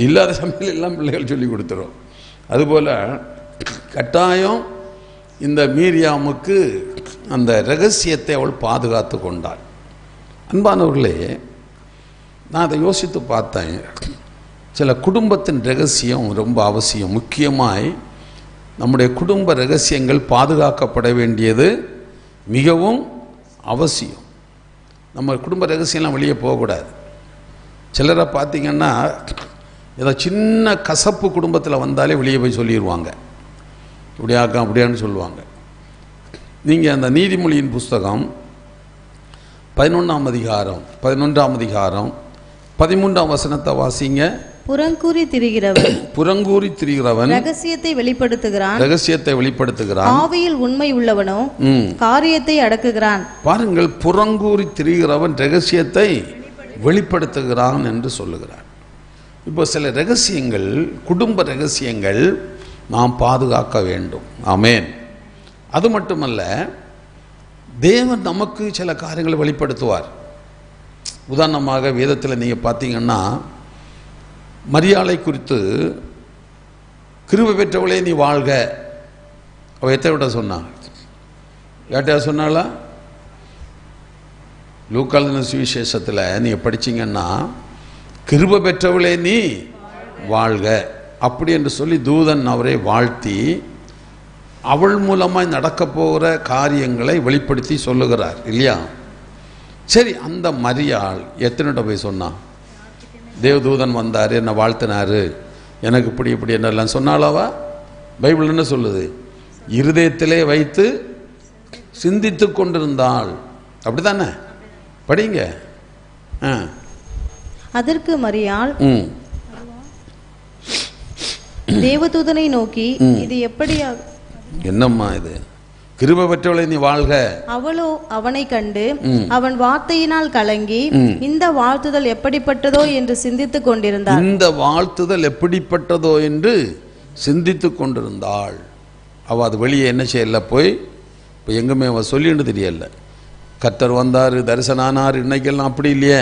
S3: இல்லாத சமையல் எல்லாம் பிள்ளைகள் சொல்லி கொடுத்துரும். அதுபோல் கட்டாயம் இந்த மீரியாமுக்கு அந்த ரகசியத்தை அவள் பாதுகாத்து கொண்டாள். அன்பானவர்களே, நான் அதை யோசித்து பார்த்தேன். சில குடும்பத்தின் ரகசியம் ரொம்ப அவசியம். முக்கியமாய் நம்முடைய குடும்ப ரகசியங்கள் பாதுகாக்கப்பட வேண்டியது மிகவும் அவசியம். நம்ம குடும்ப ரகசியம்லாம் வெளியே போகக்கூடாது. சிலரை பார்த்திங்கன்னா ஏதோ சின்ன கசப்பு குடும்பத்தில் வந்தாலே வெளியே போய் சொல்லிடுவாங்க, இப்படியாக்கா அப்படியான்னு சொல்லுவாங்க. நீங்கள் அந்த நீதிமொழியின் புஸ்தகம் 11ஆம் அதிகாரம் 13ஆம் வசனத்தை வாசிங்க.
S1: புறங்கூறி திரிகிறவன் ரகசியத்தை வெளிப்படுத்துகிறான், ஆவியில் உண்மை உள்ளவனோ காரியத்தை அடக்குகிறான்.
S3: பாருங்கள், புறங்கூறி திரிகிறவன் ரகசியத்தை வெளிப்படுத்துகிறான் என்று சொல்லுகிறார். இப்போ சில ரகசியங்கள், குடும்ப ரகசியங்கள் நாம் பாதுகாக்க வேண்டும். ஆமென். அது மட்டுமல்ல, தேவன் நமக்கு சில காரியங்களை வெளிப்படுத்துவார். உதாரணமாக வேதத்தில் நீங்கள் பார்த்தீங்கன்னா, மரியாளை குறித்து கிருபை பெற்றவளே நீ வாழ்க, அவள் எத்தனை விட சொன்னான், யார்ட்டையா சொன்னாளா? லூக்கான சுவிசேஷத்தில் நீங்கள் படிச்சிங்கன்னா, கிருபை பெற்றவளே நீ வாழ்க அப்படி என்று சொல்லி தூதன் அவரை வாழ்த்தி அவள் மூலமாய் நடக்க போகிற காரியங்களை வெளிப்படுத்தி சொல்லுகிறார் இல்லையா? சரி, அந்த மரியாள் எத்தனைட்ட போய் சொன்னான்? தேவதூதன் வந்தார், என்னை வாழ்த்தினார், எனக்கு இப்படி இப்படி என்னெல்லாம் சொன்னாலவா? பைபிள் என்ன சொல்லுது? இருதயத்திலே வைத்து சிந்தித்து கொண்டிருந்தாள். அப்படி தானே? படிங்க.
S1: அதற்கு மரியாள் தேவதூதனை நோக்கி, இது எப்படியா?
S3: என்னம்மா இது? கிருபை பெற்றவளை நீ வாழ்க.
S1: அவளோ அவனை கண்டு அவன் வார்த்தையினால் கலங்கி, இந்த வாழ்த்துதல் எப்படிப்பட்டதோ என்று சிந்தித்துக் கொண்டிருந்தாள்.
S3: இந்த வாழ்த்துதல் எப்படிப்பட்டதோ என்று சிந்தித்துக் கொண்டிருந்தாள். அவள் அது வெளியே என்ன செய்யல, போய் இப்போ எங்குமே அவள் சொல்லின்னு தெரியல. கர்த்தர் வந்தார், தரிசனானார். இன்னைக்கெல்லாம் அப்படி இல்லையே.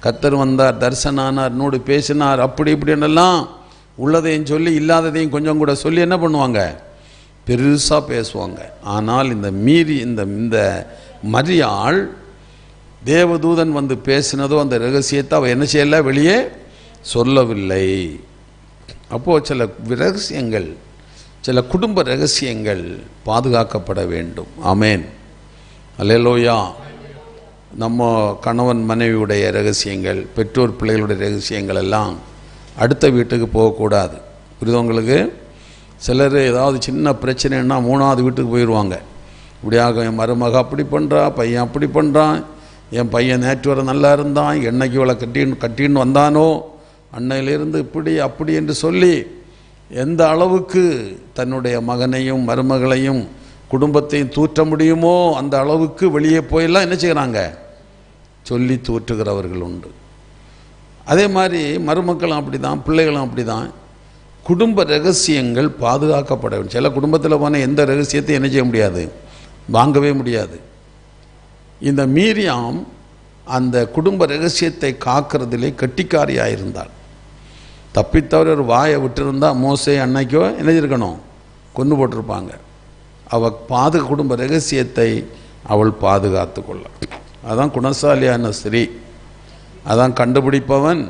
S3: கர்த்தர் வந்தார், தரிசனானார், நோடு பேசினார், அப்படி இப்படின்னெல்லாம் உள்ளதையும் சொல்லி இல்லாததையும் கொஞ்சம் கூட சொல்லி என்ன பண்ணுவாங்க, பெருசாக பேசுவாங்க. ஆனால் இந்த மரியாள் தேவதூதன் வந்து பேசினதோ அந்த ரகசியத்தை அவள் என்ன செய்யல, வெளியே சொல்லவில்லை. அப்போது சில ரகசியங்கள், சில குடும்ப ரகசியங்கள் பாதுகாக்கப்பட வேண்டும். ஆமேன், அல்லேலூயா. நம்ம கணவன் மனைவியுடைய ரகசியங்கள், பெற்றோர் பிள்ளைகளுடைய ரகசியங்கள் எல்லாம் அடுத்த வீட்டுக்கு போகக்கூடாது. புரியுதவங்களுக்கு? சிலர் ஏதாவது சின்ன பிரச்சனைன்னா 3ஆவது வீட்டுக்கு போயிடுவாங்க. இப்படியாக என் மருமக அப்படி பண்ணுறா, பையன் அப்படி பண்ணுறான், என் பையன் நேற்று வர நல்லா இருந்தான், என்னைக்கு இவளை கட்டின்னு வந்தானோ அன்னையிலிருந்து இப்படி அப்படி என்று சொல்லி எந்த அளவுக்கு தன்னுடைய மகனையும் மருமகளையும் குடும்பத்தையும் தூற்ற முடியுமோ அந்த அளவுக்கு வெளியே போயெல்லாம் என்ன செய்கிறாங்க, சொல்லி தூற்றுகிறவர்கள் உண்டு. அதே மாதிரி மருமக்களும் அப்படி தான், பிள்ளைகளும் அப்படி தான். குடும்ப ரகசியங்கள் பாதுகாக்கப்பட வேண்டும். சில குடும்பத்தில் போன எந்த ரகசியத்தையும் என்ன செய்ய முடியாது, வாங்கவே முடியாது. இந்த மீரியாம் அந்த குடும்ப ரகசியத்தை காக்கிறதிலே கெட்டிக்காரியாக இருந்தாள். தப்பித்தவரை ஒரு வாயை விட்டுருந்தா மோசே அன்னைக்கோ என்ன இருக்கணும், கொண்டு போட்டிருப்பாங்க. அவள் குடும்ப ரகசியத்தை அவள் பாதுகாத்து கொள்ள. அதான் குணசாலியான ஸ்திரீ, அதான் கண்டுபிடிப்பவன்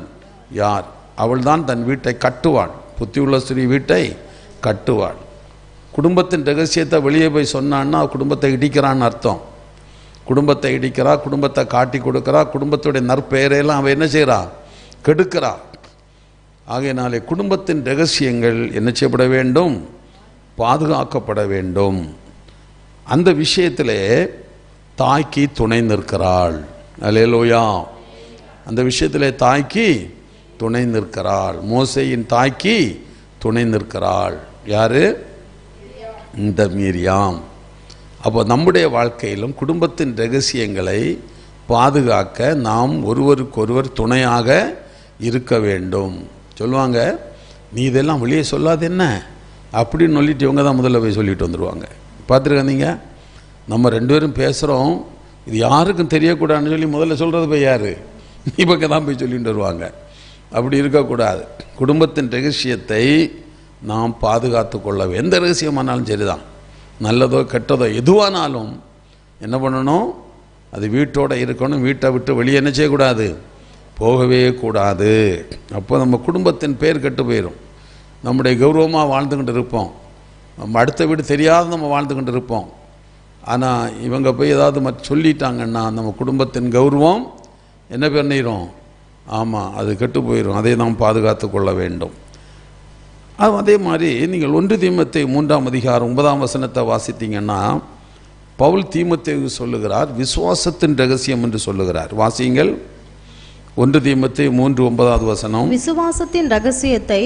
S3: யார். அவள் தான் தன் வீட்டை கட்டுவாள். புத்தியுள்ள ஸ்திரீ வீட்டை கட்டுவாள். குடும்பத்தின் ரகசியத்தை வெளியே போய் சொன்னான்னா குடும்பத்தை இடிக்கிறான்னு அர்த்தம். குடும்பத்தை இடிக்கிறா, குடும்பத்தை காட்டி கொடுக்குறா, குடும்பத்துடைய நற்பெயரையெல்லாம் அவன் என்ன செய்கிறா? கெடுக்கிறா. ஆகையினாலே குடும்பத்தின் ரகசியங்கள் என்ன செய்யப்பட வேண்டும்? பாதுகாக்கப்பட வேண்டும். அந்த விஷயத்திலே தாய்க்கு துணை நிற்கிறாள். அல்லேலூயா. அந்த விஷயத்திலே தாய்க்கு துணை நிற்கிறாள். மோசேயின் தாய்க்கு துணை நிற்கிறாள். யாரு? இந்த மீரியாம். அப்போ நம்முடைய வாழ்க்கையிலும் குடும்பத்தின் ரகசியங்களை பாதுகாக்க நாம் ஒருவருக்கொருவர் துணையாக இருக்க வேண்டும். சொல்லுவாங்க, நீ இதெல்லாம் வெளியே சொல்லாது என்ன அப்படின்னு சொல்லிட்டு இவங்க தான் முதல்ல போய் சொல்லிட்டு வந்துடுவாங்க. பார்த்துருக்காதீங்க, நம்ம 2 பேரும் பேசுகிறோம், இது யாருக்கும் தெரியக்கூடாதுன்னு சொல்லி முதல்ல சொல்கிறது போய் யார்? இவங்க தான் போய் சொல்லிட்டு வருவாங்க. அப்படி இருக்கக்கூடாது. குடும்பத்தின் ரகசியத்தை நாம் பாதுகாத்து கொள்ள, எந்த ரகசியமானாலும் சரிதான், நல்லதோ கெட்டதோ எதுவானாலும் என்ன பண்ணணும்? அது வீட்டோடு இருக்கணும். வீட்டை விட்டு வெளியே என்ன செய்யக்கூடாது? போகவே கூடாது. அப்போ நம்ம குடும்பத்தின் பேர் கெட்டு போயிடும். நம்முடைய கௌரவமாக வாழ்ந்துக்கிட்டு இருப்போம். நம்ம அடுத்த வீடு தெரியாத நம்ம வாழ்ந்துக்கிட்டு இருப்போம். ஆனால் இவங்க போய் ஏதாவது சொல்லிட்டாங்கன்னா நம்ம குடும்பத்தின் கௌரவம் என்ன பண்ணிடும்? ஆமாம், அது கெட்டு போயிடும். அதை நாம் பாதுகாத்து கொள்ள வேண்டும். அதே மாதிரி நீங்கள் 1 தீமோத்தேயு 3ஆம் அதிகாரம் 9ஆம் வசனத்தை வாசித்தீங்கன்னா பவுல் தீமோத்தேயுவுக்கு சொல்லுகிறார், விசுவாசத்தின் ரகசியம் என்று சொல்லுகிறார். வாசியுங்கள். 1 தீமோத்தேயு 3:9வது வசனம்.
S1: விசுவாசத்தின் ரகசியத்தை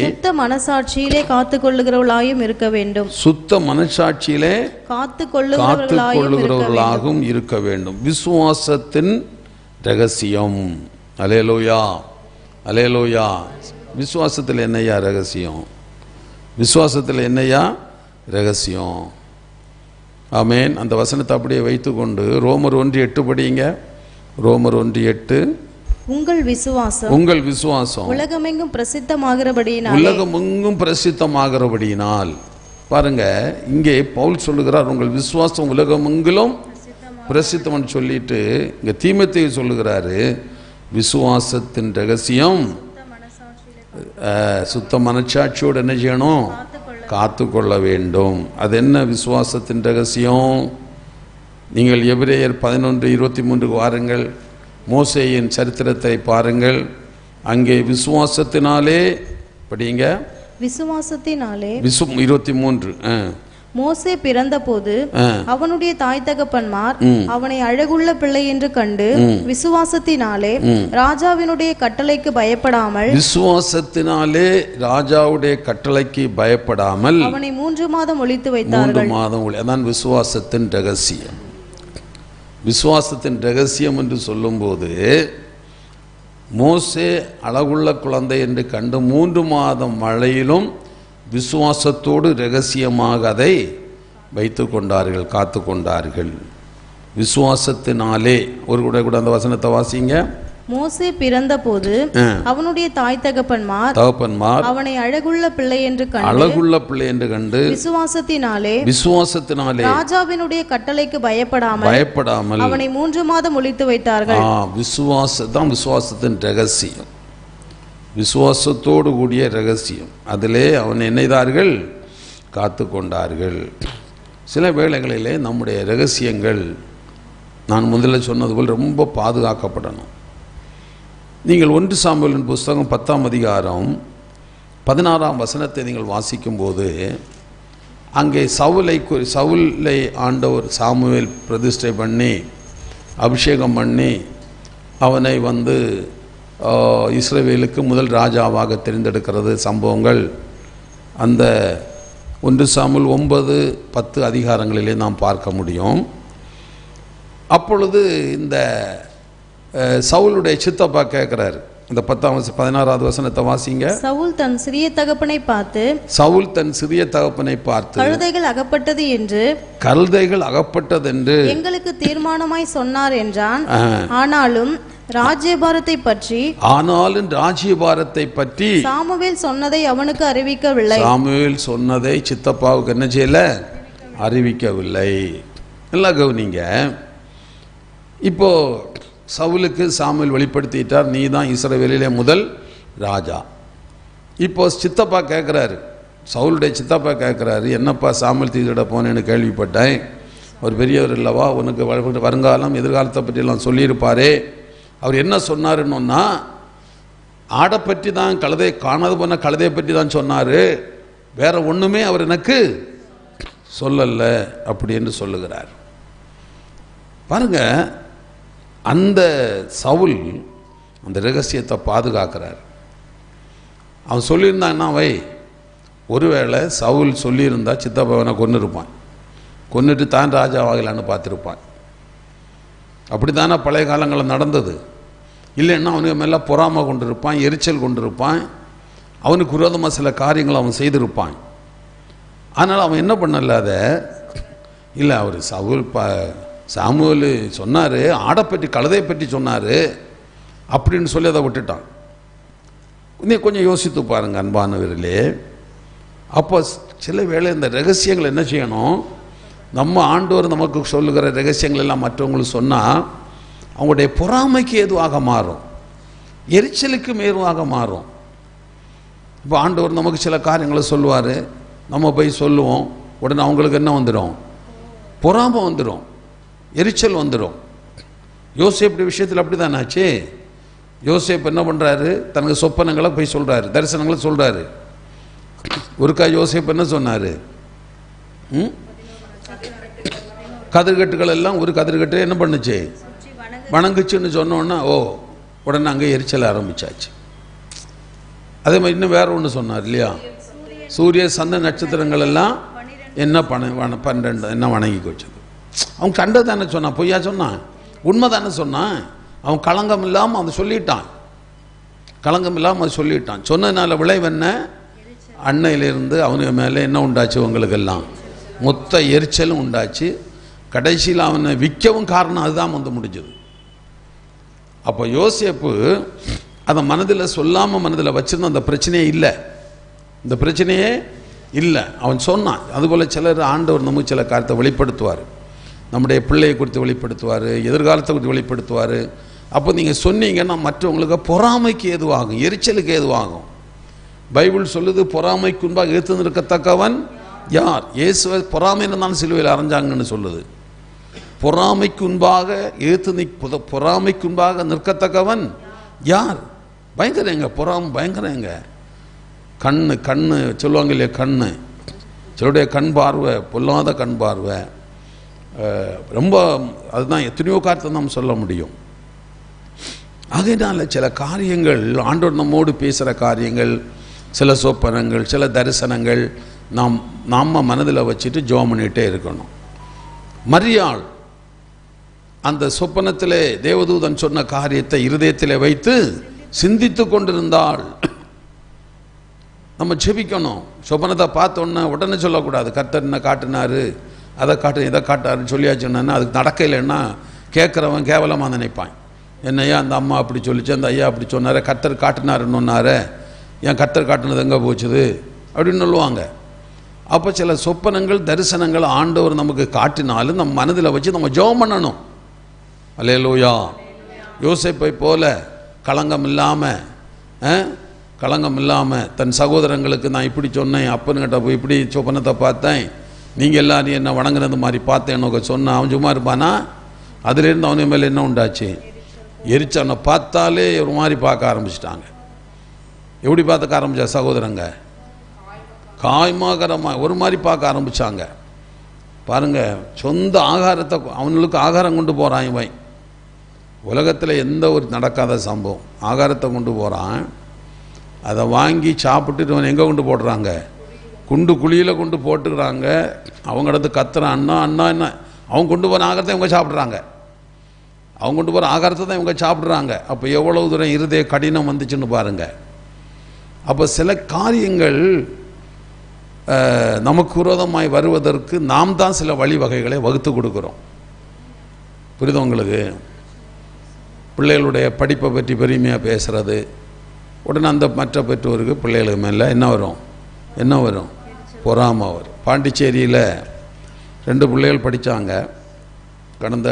S3: சுத்த
S1: மனசாட்சியிலே காத்துக்கொள்ளுகிறவர்களாயும் இருக்க வேண்டும்.
S3: சுத்த மனசாட்சியிலே காத்துக்கொள்ளுகிறவர்களாகவும் இருக்க வேண்டும். விசுவாசத்தின் ரகசியம். அல்லேலூயா, அல்லேலூயா. விசுவாசத்தில் என்னையா ரகசியம்? விசுவாசத்தில் என்னையா ரகசியம்? ஆமேன். அந்த வசனத்தை அப்படியே வைத்துக்கொண்டு ரோமர் 1:8 படியுங்க. ரோமர் 1:8. உங்கள் விசுவாசம்
S1: உலகமெங்கும் பிரசித்தமாகிறபடியினால்.
S3: பாருங்க, இங்கே பவுல் சொல்லுகிறார், உங்கள் விசுவாசம் உலகமெங்கிலும் பிரசித்தம்னு சொல்லிட்டு இங்கே தீமோத்தேயு சொல்லுகிறாரு, விசுவாசத்தின் ரகசியம் சுத்த மனச்சாட்சியோடு என்ன செய்யணும்? காத்து கொள்ள வேண்டும். அது என்ன விசுவாசத்தின் ரகசியம்? நீங்கள் எபிரேயர் 11:23 வாருங்கள். மோசேயின் சரித்திரத்தை பாருங்கள். அங்கே விசுவாசத்தினாலே படிங்க.
S1: விசுவாசத்தினாலே
S3: 23.
S1: மோசே பிறந்தபோது அவனுடைய தாய் தகப்பன்மார் அவனை அழகுள்ள பிள்ளை என்று கண்டு விசுவாசத்தினாலே ராஜாவினுடைய கட்டளைக்கு பயப்படாமல் அவனை 3 மாதம் ஒளித்து வைத்தார்கள்.
S3: 3 மாதம். அதான் விசுவாசத்தின் ரகசியம். விசுவாசத்தின் ரகசியம் என்று சொல்லும்போது மோசே அழகுள்ள குழந்தை என்று கண்டு 3 மாதம் மழையிலும் விசுவாசத்தோடு ரகசியமாக அதை வைத்து கொண்டார்கள், காத்து கொண்டார்கள். விசுவாசத்தினாலே. ஒரு கூட அந்த வசனத்தை வாசிங்க.
S1: மோசே பிறந்தபோது அவனுடைய தாய் தகப்பன்மார் அவனை அழகுள்ள பிள்ளை என்று கண்டு விசுவாசத்தினாலே ராஜாவினுடைய கட்டளைக்கு பயப்படாமல் அவனை 3 மாதம் ஒளித்து வைத்தார்கள்.
S3: விசுவாசத்தின் ரகசியம், விசுவாசத்தோடு கூடிய ரகசியம். அதிலே அவன் என்னைதார்கள்? காத்து கொண்டார்கள். சில வேளைகளிலே நம்முடைய ரகசியங்கள் நான் முதல்ல சொன்னது போல் ரொம்ப பாதுகாக்கப்படணும். நீங்கள் 1 சாமுவேலின் புஸ்தகம் 10ஆம் அதிகாரம் 16ஆம் வசனத்தை நீங்கள் வாசிக்கும்போது அங்கே சவுலை ஆண்டவர் சாமுவேல் பிரதிஷ்டை பண்ணி அபிஷேகம் பண்ணி அவனை இஸ்ரவேலுக்கு முதல் ராஜாவாக தெரிந்தெடுக்கிறது சம்பவங்கள் அந்த 1 சாமுவேல் 9-10 அதிகாரங்களிலே நாம் பார்க்க முடியும். அப்பொழுது இந்த சவுலுடைய சித்தப்பா கேட்கிறார். இந்த 16வது வசனத்தை வாசிங்க.
S1: சவுல் தன் சிறிய தகப்பனை பார்த்து கழுதைகள் அகப்பட்டது என்று எங்களுக்கு தீர்மானமாய் சொன்னார் என்றான். ஆனாலும் ராஜ்யபாரத்தை பற்றி சாமுவேல் சொன்னதை அவனுக்கு அறிவிக்கவில்லை.
S3: சாமுவேல் சொன்னதை சித்தப்பாவுக்கு என்ன செய்யல? அறிவிக்கவில்லை. நல்லா கவனிங்க. இப்போ சவுலுக்கு சாமுவேல் வெளிப்படுத்திட்டார், நீ தான் இஸ்ரவேலிலே முதல் ராஜா. இப்போ சித்தப்பா கேட்குறாரு, சவுலுடைய சித்தப்பா கேட்குறாரு, என்னப்பா சாமுவேல் தீர்க்கதரிசியிட போனேன்னு கேள்விப்பட்டேன், ஒரு பெரியவர் இல்லவா, உனக்கு வருங்காலம் எதிர்காலத்தை பற்றியெல்லாம் சொல்லியிருப்பாரே, அவர் என்ன சொன்னாருன்னா ஆடை பற்றி தான், கழுதை காணாது போன கழுதையை பற்றி தான் சொன்னார், வேற ஒன்றுமே அவர் எனக்கு சொல்லலை அப்படின்னு சொல்லுகிறார். பாருங்க, அந்த சவுல் அந்த ரகசியத்தை பாதுகாக்கிறார். அவன் சொல்லியிருந்தான்னா ஒருவேளை சவுல் சொல்லியிருந்தா சித்தப்பவனை கொன்று இருப்பான், கொன்னுட்டு தான் ராஜாவாகலான்னு பார்த்துருப்பான். அப்படி தானே பழைய காலங்களில் நடந்தது. இல்லைன்னா அவனுக்கு மேலே பொறாமை கொண்டிருப்பான், எரிச்சல் கொண்டிருப்பான், அவனுக்கு விரோதமாக சில காரியங்களை அவன் செய்திருப்பான். ஆனால் அவன் என்ன பண்ணல, அதை இல்லை, அவர் சாமுவேல் சொன்னார், ஆடை பற்றி கழுதையை பற்றி சொன்னார் அப்படின்னு சொல்லி அதை விட்டுட்டான். இன்னும் கொஞ்சம் யோசித்து பாருங்க அன்பானவர்களே. அப்போ சில வேளை இந்த ரகசியங்கள் என்ன செய்யணும், நம்ம ஆண்டவர் நமக்கு சொல்லுகிற ரகசியங்கள் எல்லாம் மற்றவங்களுக்கு சொன்னால் அவங்களுடைய பொறாமைக்கு ஏதுவாக மாறும், எரிச்சலுக்கு மேதுவாக மாறும். இப்போ ஆண்டவர் நமக்கு சில காரியங்களை சொல்லுவார், நம்ம போய் சொல்லுவோம், உடனே அவங்களுக்கு என்ன வந்துடும், பொறாமை வந்துடும், எரிச்சல் வந்துடும். யோசேப்பு விஷயத்தில் அப்படி தானே ஆச்சு. யோசேப்பு என்ன பண்ணுறாரு, தனக்கு சொப்பனங்களை போய் சொல்கிறாரு, தரிசனங்களை சொல்கிறாரு. ஒருக்கா யோசேப்பு என்ன சொன்னார், கதிர்கட்டுகள் எல்லாம் ஒரு கதிர்கட்டு என்ன பண்ணுச்சு, வணங்குச்சுன்னு சொன்னோன்னா உடனே அங்கே எரிச்சல் ஆரம்பிச்சாச்சு. அதே மாதிரி இன்னும் வேற ஒன்று சொன்னார் இல்லையா, சூரிய சந்த நட்சத்திரங்கள் எல்லாம் என்ன 12 என்ன வணங்கி வச்சது. அவன் கண்டது தானே சொன்னான், பொய்யா சொன்னான், உண்மை தானே சொன்னான். அவன் களங்கம் இல்லாமல் அவன் சொல்லிட்டான், களங்கம் இல்லாமல் அவன் சொல்லிட்டான். சொன்னதுனால விளைவென்ன, அன்னையிலிருந்து அவனுக்கு மேலே என்ன உண்டாச்சு, உங்களுக்கெல்லாம் மொத்த எரிச்சலும் உண்டாச்சு. கடைசியில் அவனை விற்கவும் காரணம் அதுதான் வந்து முடிஞ்சது. அப்போ யோசேப்பு அதை மனதில் சொல்லாமல் மனதில் வச்சிருந்த அந்த பிரச்சனையே இல்லை, இந்த பிரச்சனையே இல்லை. அவன் சொன்னான். அதுபோல் சிலர் ஆண்டவர் நமக்கு சில காரியத்தை வெளிப்படுத்துவார், நம்முடைய பிள்ளையை குறித்து வெளிப்படுத்துவார், எதிர்காலத்தை குறித்து வெளிப்படுத்துவார். அப்போ நீங்கள் சொன்னீங்கன்னா மற்றவங்களுக்கு பொறாமைக்கு ஏதுவாகும், எரிச்சலுக்கு ஏதுவாகும். பைபிள் சொல்லுது, பொறாமைக்கு முன்பாக ஏற்று நிற்கத்தக்கவன் யார். இயேசுவை பொறாமைன்னு தான் சிலுவையில் அரைஞ்சாங்கன்னு சொல்லுது. பொறாமைக்கு முன்பாக பொறாமைக்கு முன்பாக நிற்கத்தக்கவன் யார். பயங்கரங்க, பொறாமை பயங்கரங்க. கண்ணு சொல்லுவாங்க இல்லையா, கண்ணு, சிலருடைய கண் பார்வை பொல்லாத கண் பார்வை, ரொம்ப அதுதான் எத்தனையோ காரியத்தை நாம் சொல்ல முடியும். ஆகையினால சில காரியங்கள் ஆண்டவர் நம்மோடு பேசுகிற காரியங்கள், சில சொப்பனங்கள், சில தரிசனங்கள் நாம் மனதில் வச்சுட்டு ஜெபம் பண்ணிகிட்டே இருக்கணும். மரியாள் அந்த சொப்பனத்திலே தேவதூதன் சொன்ன காரியத்தை இருதயத்திலே வைத்து சிந்தித்து கொண்டிருந்தாள். நம்ம ஜெபிக்கணும். சொப்பனத்தை பார்த்தோன்னே உடனே சொல்லக்கூடாது, கர்த்தர் என்ன காட்டினாரு, அதை காட்டு இதை காட்டாருன்னு சொல்லியாச்சுன்னா அதுக்கு நடக்கலைன்னா கேட்குறவன் கேவலமாக நினைப்பான். என்னையா அந்த அம்மா அப்படி சொல்லிச்சு, அந்த ஐயா அப்படி சொன்னார், கர்த்தர் காட்டினாருன்னு ஒன்னாரு, ஏன் கர்த்தர் காட்டினது எங்கே போச்சுது அப்படின்னு சொல்லுவாங்க. அப்போ சில சொப்பனங்கள் தரிசனங்கள் ஆண்டவர் நமக்கு காட்டினாலும் நம்ம மனதில் வச்சு நம்ம ஜெபம் பண்ணணும். அல்லேலூயா. யோசேப்பை போல களங்கம் இல்லாமல் தன் சகோதரங்களுக்கு நான் இப்படி சொன்னேன், அப்பனுக்கிட்ட போய் இப்படி சொப்பனத்தை பார்த்தேன், நீங்கள் எல்லாரும் என்ன வணங்குறது மாதிரி பார்த்தேன்னு சொன்ன அவன் சும்மா இருப்பானா? அதுலேருந்து அவனு மேலே என்ன உண்டாச்சு, எரிச்சவனை பார்த்தாலே ஒரு மாதிரி பார்க்க ஆரம்பிச்சிட்டாங்க. எப்படி பார்த்துக்க ஆரம்பிச்சா சகோதரங்க, காய்மாகரமாக ஒரு மாதிரி பார்க்க ஆரம்பித்தாங்க. பாருங்கள், சொந்த ஆகாரத்தை அவனுக்கு ஆகாரம் கொண்டு போகிறான் இவன். உலகத்தில் எந்த ஒரு நடக்காத சம்பவம், ஆகாரத்தை கொண்டு போகிறான், அதை வாங்கி சாப்பிட்டுட்டு அவன் எங்கே கொண்டு போடுறாங்க, குழியில் கொண்டு போட்டுக்கிறாங்க. அவங்க இடத்து கத்துறான், அண்ணா அண்ணா என்ன, அவங்க கொண்டு போகிற ஆகாரத்தை இவங்க சாப்பிட்றாங்க, அவங்க கொண்டு போகிற ஆகாரத்தை தான் இவங்க சாப்பிட்றாங்க. அப்போ எவ்வளவு தூரம் இருதய கடினம் வந்துச்சுன்னு பாருங்கள். அப்போ சில காரியங்கள் நமக்கு விரோதமாய் வருவதற்கு நாம் தான் சில வழிவகைகளை வகுத்து கொடுக்குறோம். புரியுது உங்களுக்கு? பிள்ளைகளுடைய படிப்பை பற்றி பெருமையாக பேசுகிறது, உடனே அந்த மற்ற பெற்றோருக்கு பிள்ளைகளுக்கு மேலே என்ன வரும் பொறாமை வரும். பாண்டிச்சேரியில் 2 பிள்ளைகள் படித்தாங்க கடந்த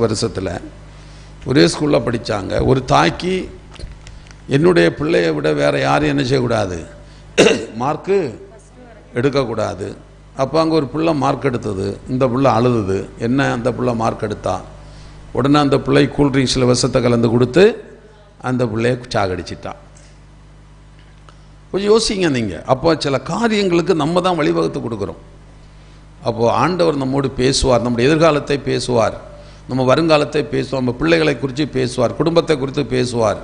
S3: வருஷத்தில், ஒரே ஸ்கூலில் படித்தாங்க. ஒரு தாய்க்கு என்னுடைய பிள்ளையை விட வேறு யாரும் என்ன செய்யக்கூடாது, மார்க்கு எடுக்கக்கூடாது. அப்போ அங்கே ஒரு பிள்ளை மார்க் எடுத்தது, இந்த பிள்ளை அழுதுது. என்ன அந்த பிள்ளை மார்க் எடுத்தா? உடனே அந்த பிள்ளை கூல்ட்ரிங்க்ஸில் விஷத்தை கலந்து கொடுத்து அந்த பிள்ளையை சாகடிச்சிட்டான். கொஞ்சம் யோசிங்க நீங்கள். அப்போ சில காரியங்களுக்கு நம்ம தான் வழிவகுத்து கொடுக்குறோம். அப்போது ஆண்டவர் நம்மோடு பேசுவார், நம்முடைய எதிர்காலத்தை பேசுவார், நம்ம வருங்காலத்தை பேசுவார், நம்ம பிள்ளைகளை குறித்து பேசுவார், குடும்பத்தை குறித்து பேசுவார்.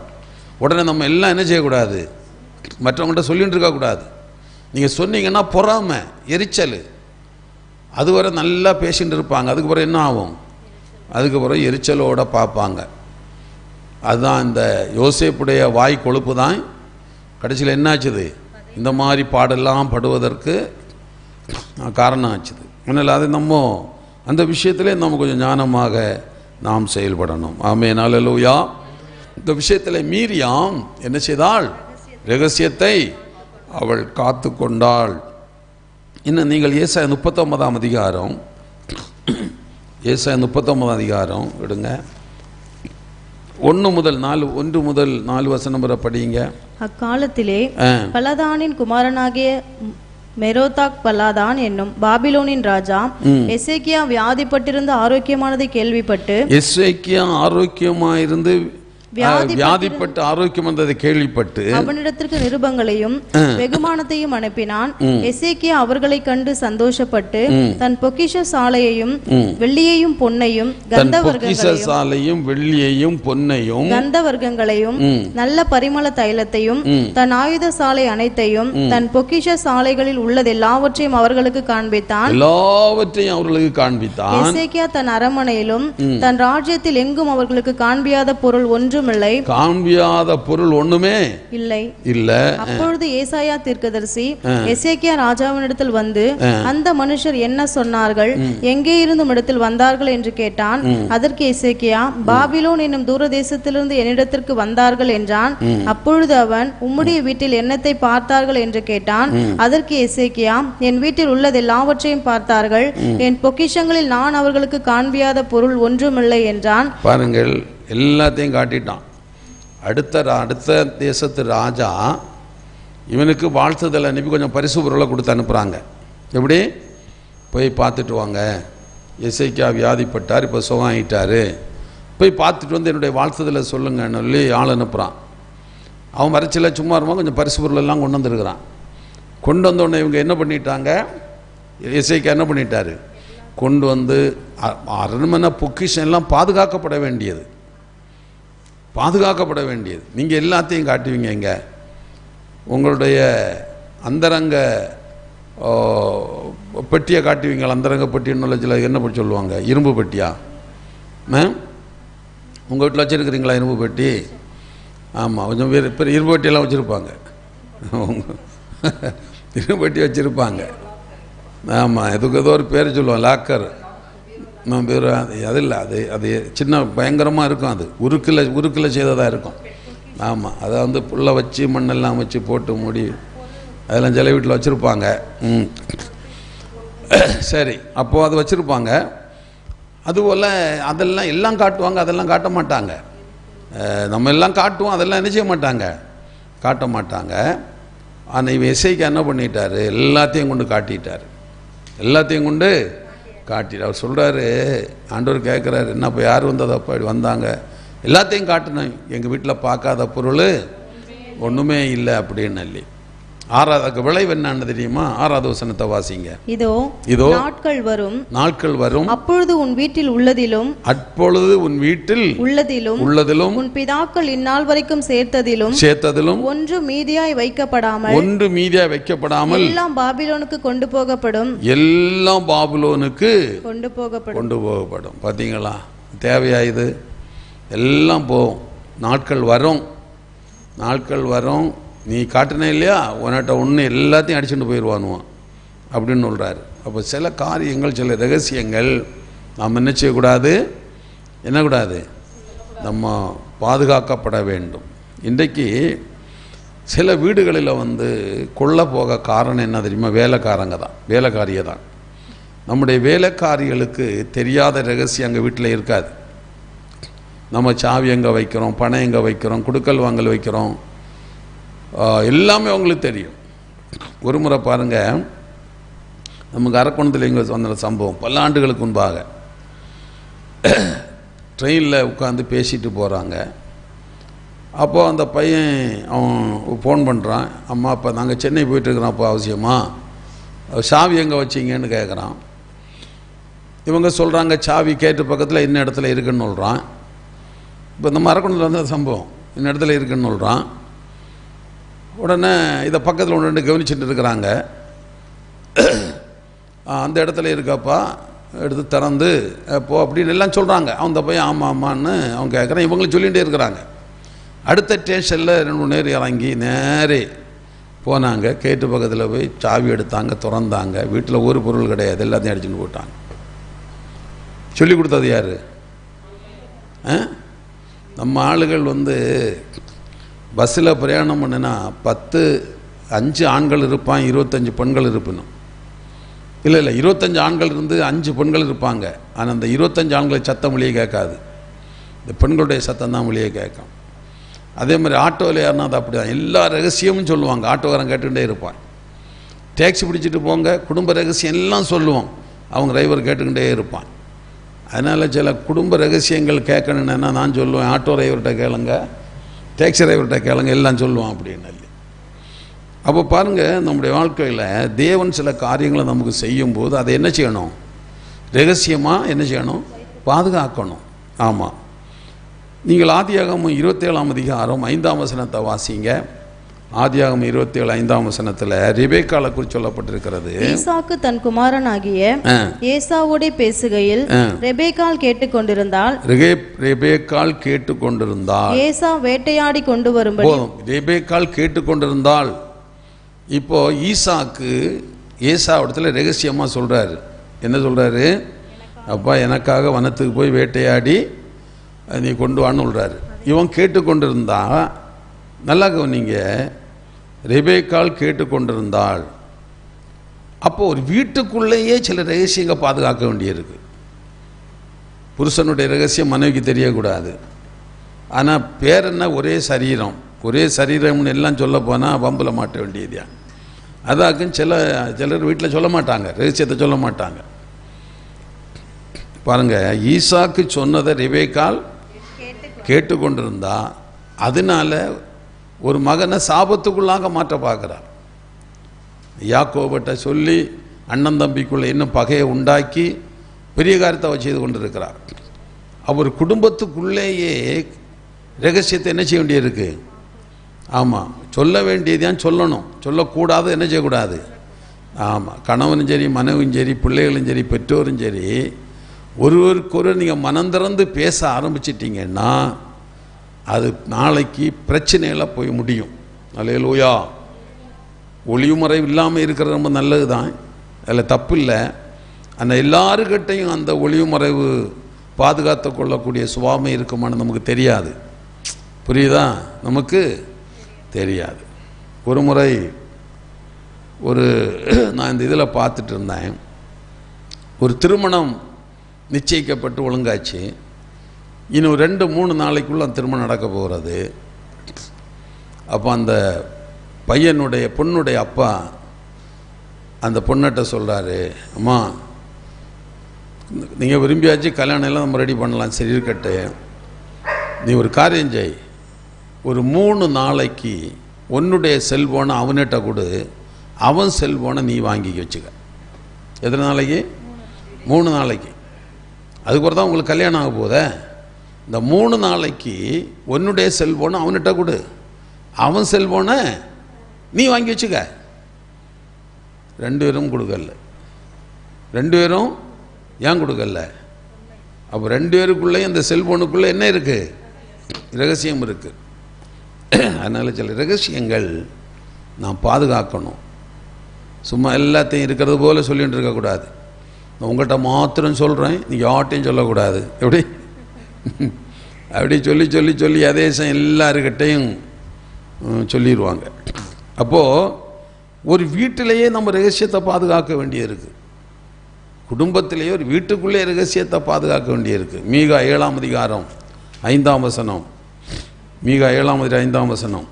S3: உடனே நம்ம எல்லாம் என்ன செய்யக்கூடாது? மற்றவங்கள்ட்ட சொல்லிகிட்டு இருக்கக்கூடாது. நீங்கள் சொன்னீங்கன்னா பொறாமை, எரிச்சல், அதுவரை நல்லா பேசிகிட்டு இருப்பாங்க. அதுக்கப்புறம் என்ன ஆகும்? அதுக்கப்புறம் எரிச்சலோடு பார்ப்பாங்க. அதுதான் இந்த யோசேப்புடைய வாய் கொழுப்பு தான் கடைசியில் என்னாச்சுது? இந்த மாதிரி பாடெல்லாம் படுவதற்கு காரணம் ஆச்சுது. அதனால் அது நம்ம அந்த விஷயத்திலே நம்ம கொஞ்சம் ஞானமாக நாம் செயல்படணும். ஆமென், அல்லேலூயா. இந்த விஷயத்தில் மீரியாம் என்ன செய்தாள்? ரகசியத்தை அவள் காத்து கொண்டாள். இன்னும் நீங்கள் ஏசாயா 39ஆம் அதிகாரம், ஏசாயா 39ஆம் அதிகாரம் விடுங்க, 1 முதல் 4 வசனம் வரை படிங்க.
S1: அக்காலத்திலே பலதானின் குமாரனாகிய மெரோதாக் பலாதான் என்னும் பாபிலோனின் ராஜா எசேக்கியா வியாதிப்பட்டிருந்து ஆரோக்கியமானதை கேள்விப்பட்டு,
S3: எசேக்கியா ஆரோக்கியமாயிருந்து வியாதிப்பட்டு ஆரோக்கியம் வந்ததை கேள்விப்பட்டு
S1: அவனிடத்திற்கு நிருபங்களையும் வெகுமானத்தையும் அனுப்பினான். எசேக்கியா அவர்களை கண்டு சந்தோஷப்பட்டு தன் பொக்கிஷ சாலையையும் வெள்ளியையும் பொன்னையும் கந்தவர்க்கங்களையும் நல்ல பரிமள தைலத்தையும் தன் ஆயுத சாலை அனைத்தையும் தன் பொக்கிஷ சாலைகளில் உள்ளது எல்லாவற்றையும் அவர்களுக்கு காண்பித்தான். எசேக்கியா தன் அரமனையிலும் தன் ராஜ்யத்தில் எங்கும் அவர்களுக்கு காண்பியாத பொருள் ஒன்றுமில்லை,
S3: காண்பியாத பொருள் ஒண்ணுமே இல்லை.
S1: அப்பொழுது ஏசாயா தீர்க்கதரிசி எசேக்கியா ராஜாவினிடத்தில் வந்து, அந்த மனுஷர் என்ன சொன்னார்கள், எங்கே இருந்தும் இடத்தில் வந்தார்கள் என்று கேட்டான். அதற்கு எசேக்கியா, பாபிலோன் என்னும் தூரதேசத்திலிருந்து என்னிடத்திற்கு வந்தார்கள் என்றான். அப்பொழுது அவன், உம்முடைய வீட்டில் என்னத்தை பார்த்தார்கள் என்று கேட்டான். அதற்கு எசேக்கியா, என் வீட்டில் உள்ளது எல்லாவற்றையும் பார்த்தார்கள், என் பொக்கிஷங்களில் நான் அவர்களுக்கு காண்பியாத பொருள் ஒன்றுமில்லை என்றான்.
S3: பாருங்கள், எல்லாத்தையும் காட்டிட்டான். அடுத்த தேசத்து ராஜா இவனுக்கு வாழ்த்துதல் அனுப்பி கொஞ்சம் பரிசு பொருளை கொடுத்து அனுப்புகிறாங்க. எப்படி? போய் பார்த்துட்டு வாங்க, எசேக்கியா வியாதிப்பட்டார், இப்போ சுகமாயிட்டார், போய் பார்த்துட்டு வந்து என்னுடைய வாழ்த்துதலை சொல்லுங்கன்னு சொல்லி ஆள் அனுப்புகிறான். அவன் வரைச்சில சும்மா இருமா கொஞ்சம் பரிசு பொருளெல்லாம் கொண்டு வந்துருக்கிறான். கொண்டு வந்தோடனே இவங்க என்ன பண்ணிட்டாங்க? எசேக்கியா என்ன பண்ணிட்டாரு? கொண்டு வந்து அரண்மனை பொக்கிஷம் எல்லாம் பாதுகாக்கப்பட வேண்டியது. நீங்கள் எல்லாத்தையும் காட்டுவீங்க. இங்கே உங்களுடைய அந்தரங்க பெட்டியை காட்டுவீங்களா? அந்தரங்க பெட்டின்னு என்ன பற்றி சொல்லுவாங்க? இரும்பு பெட்டியா? உங்கள் வீட்டில் வச்சுருக்கிறீங்களா இரும்பு பெட்டி? ஆமாம், கொஞ்சம் பேர் இரும்பு பெட்டியெல்லாம் வச்சுருப்பாங்க. இரும்பு பெட்டி வச்சுருப்பாங்க. ஆமாம், எதுக்கு ஏதோ ஒரு பேர் சொல்லுவோம், லாக்கர். நான் பேர் அது இல்லை, அது சின்ன பயங்கரமாக இருக்கும். அது உருக்கில் செய்ததாக இருக்கும். ஆமாம், அதை வந்து புல்லை வச்சு மண்ணெல்லாம் வச்சு போட்டு மூடி அதெல்லாம் சில வீட்டில் வச்சுருப்பாங்க. சரி, அப்போது அது வச்சுருப்பாங்க. அதுபோல் அதெல்லாம் எல்லாம் காட்டுவாங்க, அதெல்லாம் காட்ட மாட்டாங்க. நம்ம எல்லாம் காட்டுவோம், அதெல்லாம் என்ன செய்ய மாட்டாங்க, காட்ட மாட்டாங்க. ஆனால் இவன் எசேக்கியா என்ன பண்ணிட்டார்? எல்லாத்தையும் கொண்டு காட்டிட்டார். அவர் சொல்கிறாரு, ஆண்டவர் கேட்குறாரு, என்னப்பா யார் வந்ததப்பா? இப்படி வந்தாங்க, எல்லாத்தையும் காட்டினேன், எங்கள் வீட்டில் பார்க்காத பொருள் ஒன்றுமே இல்லை அப்படின்னு சொல்லி. ஆறாவது விளைவு என்னன்னு தெரியுமா? 6வது வசனத்தை வாசிங்க. இதோ நாட்கள் வரும்,
S1: அப்பொழுது உன் வீட்டில் உள்ளதிலும் உள்ளதிலும் உன் பிதாக்கள் இந்நாள் வரைக்கும் சேர்த்ததிலும் ஒன்று மீதியாய் வைக்கப்படாமல் எல்லாம் பாபிலோனுக்கு கொண்டு போகப்படும்.
S3: பார்த்தீங்களா? தேவையா இது? எல்லாம் போகும். நாட்கள் வரும், நீ காட்டின இல்லையா, உன்கிட்ட ஒன்று எல்லாத்தையும் அடிச்சுட்டு போயிடுவானுவான் அப்படின்னு சொல்கிறாரு. அப்போ சில காரியங்கள், சில ரகசியங்கள் நாம் என்ன செய்யக்கூடாது? நம்ம பாதுகாக்கப்பட வேண்டும். இன்றைக்கு சில வீடுகளில் வந்து கொள்ள போக காரணம் என்ன தெரியுமா? வேலைக்காரியை தான். நம்முடைய வேலைக்காரிகளுக்கு தெரியாத ரகசியம் அங்கே வீட்டில் இருக்காது. நம்ம சாவி எங்கே வைக்கிறோம், பணம் எங்கே வைக்கிறோம், குடுக்கல் வாங்கல் வைக்கிறோம், எல்லாமே அவங்களுக்கு தெரியும். ஒரு முறை பாருங்கள், நமக்கு அரக்கோணத்தில் இங்கே வந்த சம்பவம் பல ஆண்டுகளுக்கு முன்பாக. ட்ரெயினில் உட்காந்து பேசிட்டு போகிறாங்க. அப்போது அந்த பையன் அவன் ஃபோன் பண்ணுறான், அம்மா அப்போ நாங்கள் சென்னை போயிட்டுருக்குறோம், அப்போ அவசியமா சாவி எங்கே வச்சிங்கன்னு கேட்குறான். இவங்க சொல்கிறாங்க சாவி கேட்டு பக்கத்தில் இன்ன இடத்துல இருக்குன்னு சொல்கிறான். இப்போ இந்த மரக்கொண்டில் வந்த சம்பவம் இன்ன இடத்துல இருக்குன்னு சொல்கிறான். உடனே இதை பக்கத்தில் ஒன்று ரெண்டு கவனிச்சுட்டு இருக்கிறாங்க. அந்த இடத்துல இருக்காப்பா, எடுத்து திறந்து போ அப்படின்னு எல்லாம் சொல்கிறாங்க. அந்த பையன் ஆமாம் ஆமான்னு அவங்க கேட்குறான். இவங்களும் சொல்லிகிட்டே இருக்கிறாங்க. அடுத்த ஸ்டேஷனில் 2 நேர் இறங்கி நேரே போனாங்க. கேட்டு பக்கத்தில் போய் சாவி எடுத்தாங்க, திறந்தாங்க. வீட்டில் ஒரு பொருள் கிடையாது, எல்லாத்தையும் அடிச்சுன்னு போட்டாங்க. சொல்லி கொடுத்தது யார்? நம்ம ஆளுகள் பஸ்ஸில் பிரயாணம் பண்ணினா 5 ஆண்கள் இருப்பான், 25 பெண்கள் இருப்பினும். இல்லை 25 ஆண்கள் இருந்து 5 பெண்கள் இருப்பாங்க. ஆனால் அந்த 25 ஆண்களை சத்தம் மொழியே கேட்காது, இந்த பெண்களுடைய சத்தம் தான் மொழியே கேட்கும். அதே மாதிரி ஆட்டோவில் யாருன்னா அது அப்படி தான், எல்லா ரகசியமும் சொல்லுவாங்க. ஆட்டோக்காரன் கேட்டுக்கிட்டே இருப்பான். டேக்ஸி பிடிச்சிட்டு போங்க, குடும்ப ரகசியம் எல்லாம் சொல்லுவோம், அவங்க டிரைவர் கேட்டுக்கிட்டே இருப்பான். அதனால் சில குடும்ப ரகசியங்கள் கேட்கணுன்னா நான் சொல்லுவேன், ஆட்டோ டிரைவர்கிட்ட கேளுங்க, டேக்ஸி டிரைவர்கிட்ட கேளுங்க, எல்லாம் சொல்லுவான் அப்படின்னு. அப்போ பாருங்கள், நம்முடைய வாழ்க்கையில் தேவன் சில காரியங்களை நமக்கு செய்யும்போது அதை என்ன செய்யணும்? ரகசியமாக என்ன செய்யணும்? பாதுகாக்கணும். ஆமாம். நீங்கள் ஆதியாகமம் 27ஆம் அதிகாரம் 5ஆம் வசனத்தை வாசிங்க. ஆதியாகமம் 27 5ஆம் வசனத்தில் ரெபேக்காளை குறித்து சொல்லப்பட்டிருக்கிறது.
S1: ஈசாக்கு தன் குமாரனாகிய ஏசாவோடே பேசுகையில் ரெபேக்காள் கேட்டுக்கொண்டிருந்தாள்.
S3: ரெபேக்காள் கேட்டுக்கொண்டிருந்தாள்.
S1: ஏசா வேட்டையாடி கொண்டு வரும்படி
S3: ரெபேக்காள் கேட்டுக்கொண்டிருந்தாள். இப்போ ஈசாக்கு ஏசாவிடத்தில் ரகசியமாக சொல்கிறாரு. என்ன சொல்கிறாரு? அப்பா எனக்காக வனத்துக்கு போய் வேட்டையாடி நீ கொண்டு வான்னு சொல்கிறாரு. இவன் கேட்டுக்கொண்டிருந்தா, நல்லா கவனிங்க, ரெபேக்காள் கேட்டுக்கொண்டிருந்தாள். அப்போ ஒரு வீட்டுக்குள்ளேயே சில ரகசியங்கள் பாதுகாக்க வேண்டியிருக்கு. புருஷனுடைய ரகசியம் மனைவிக்கு தெரியக்கூடாது. ஆனால் பேர் என்ன? ஒரே சரீரம்னு எல்லாம் சொல்ல போனால் வம்பில் மாட்ட வேண்டியது. அதாக்குன்னு சிலர் வீட்டில் சொல்ல மாட்டாங்க, ரகசியத்தை சொல்ல மாட்டாங்க. பாருங்க, ஈசாக்கு சொன்னதை ரெபேக்காள் கேட்டுக்கொண்டிருந்தா, அதனால ஒரு மகனை சாபத்துக்குள்ளாக மாற்ற பார்க்குறார். யாக்கோபட்ட சொல்லி அண்ணன் தம்பிக்குள்ளே இன்னும் பகையை உண்டாக்கி பெரிய காரியத்தை அவர் செய்து கொண்டிருக்கிறார். அவர் குடும்பத்துக்குள்ளேயே ரகசியத்தை என்ன செய்ய வேண்டியிருக்கு? ஆமாம், சொல்ல வேண்டியதான் சொல்லணும், சொல்லக்கூடாது என்ன செய்யக்கூடாது. ஆமாம், கணவனும் சரி, மனைவியும் சரி, பிள்ளைகளும் சரி, பெற்றோரும் சரி, ஒருவருக்கொரு நீங்கள் மனம் திறந்து பேச ஆரம்பிச்சிட்டிங்கன்னா அது நாளைக்கு பிரச்சனையில் போய் முடியும். அல்லேலூயா. ஒளிவுமுறை இல்லாமல் இருக்கிறது ரொம்ப நல்லது தான், அதில் தப்பு இல்லை. அந்த எல்லாருக்கிட்டையும் அந்த ஒளிவுமறைவு பாதுகாத்து கொள்ளக்கூடிய சுவாமி இருக்குமான்னு நமக்கு தெரியாது. புரியுதா? நமக்கு தெரியாது. ஒரு முறை நான் இந்த இதில் பார்த்துட்டு இருந்தேன். ஒரு திருமணம் நிச்சயிக்கப்பட்டு ஒழுங்காச்சு. இன்னும் 2-3 நாளைக்குள்ள அந்த திருமணம் நடக்க போகிறது. அப்போ அந்த பொண்ணுடைய அப்பா அந்த பொண்ணிட்ட சொல்கிறாரு, அம்மா நீங்கள் விரும்பியாச்சு, கல்யாணம் எல்லாம் நம்ம ரெடி பண்ணலாம், சரி இருக்கட்டு, நீ ஒரு காரியம் செய், ஒரு 3 நாளைக்கு உன்னுடைய செல்போனை அவன்கிட்ட கொடு, அவன் செல்போனை நீ வாங்கி வச்சுக்க. எத்தனை நாளைக்கு? 3 நாளைக்கு. அதுக்கப்புறம் தான் உங்களுக்கு கல்யாணம் ஆக போதே. இந்த 3 நாளைக்கு உன்னுடைய செல்போனை அவன்கிட்ட கொடு, அவன் செல்போனை நீ வாங்கி வச்சுக்க. 2 பேரும் கொடுக்கல. 2 பேரும் ஏன் கொடுக்கல? அப்போ 2 பேருக்குள்ளே இந்த செல்போனுக்குள்ளே என்ன இருக்குது? ரகசியம் இருக்குது. அதனால் சில ரகசியங்கள் நான் பாதுகாக்கணும். சும்மா எல்லாத்தையும் இருக்கிறது போல் சொல்லிகிட்டு இருக்கக்கூடாது. நான் உங்கள்கிட்ட மாத்திரம் சொல்கிறேன், நீங்கள் யார்ட்டையும் சொல்லக்கூடாது. அப்படி சொல்லி அதே எல்லாருக்கிட்டையும் சொல்லிடுவாங்க. அப்போது ஒரு வீட்டிலேயே நம்ம ரகசியத்தை பாதுகாக்க வேண்டியிருக்கு. குடும்பத்திலேயே ஒரு வீட்டுக்குள்ளே ரகசியத்தை பாதுகாக்க வேண்டியிருக்கு. மீகா 7ஆம் அதிகாரம் 5ஆம் வசனம். மீகா 7ஆம் அதிகாரம் 5ஆம் வசனம்.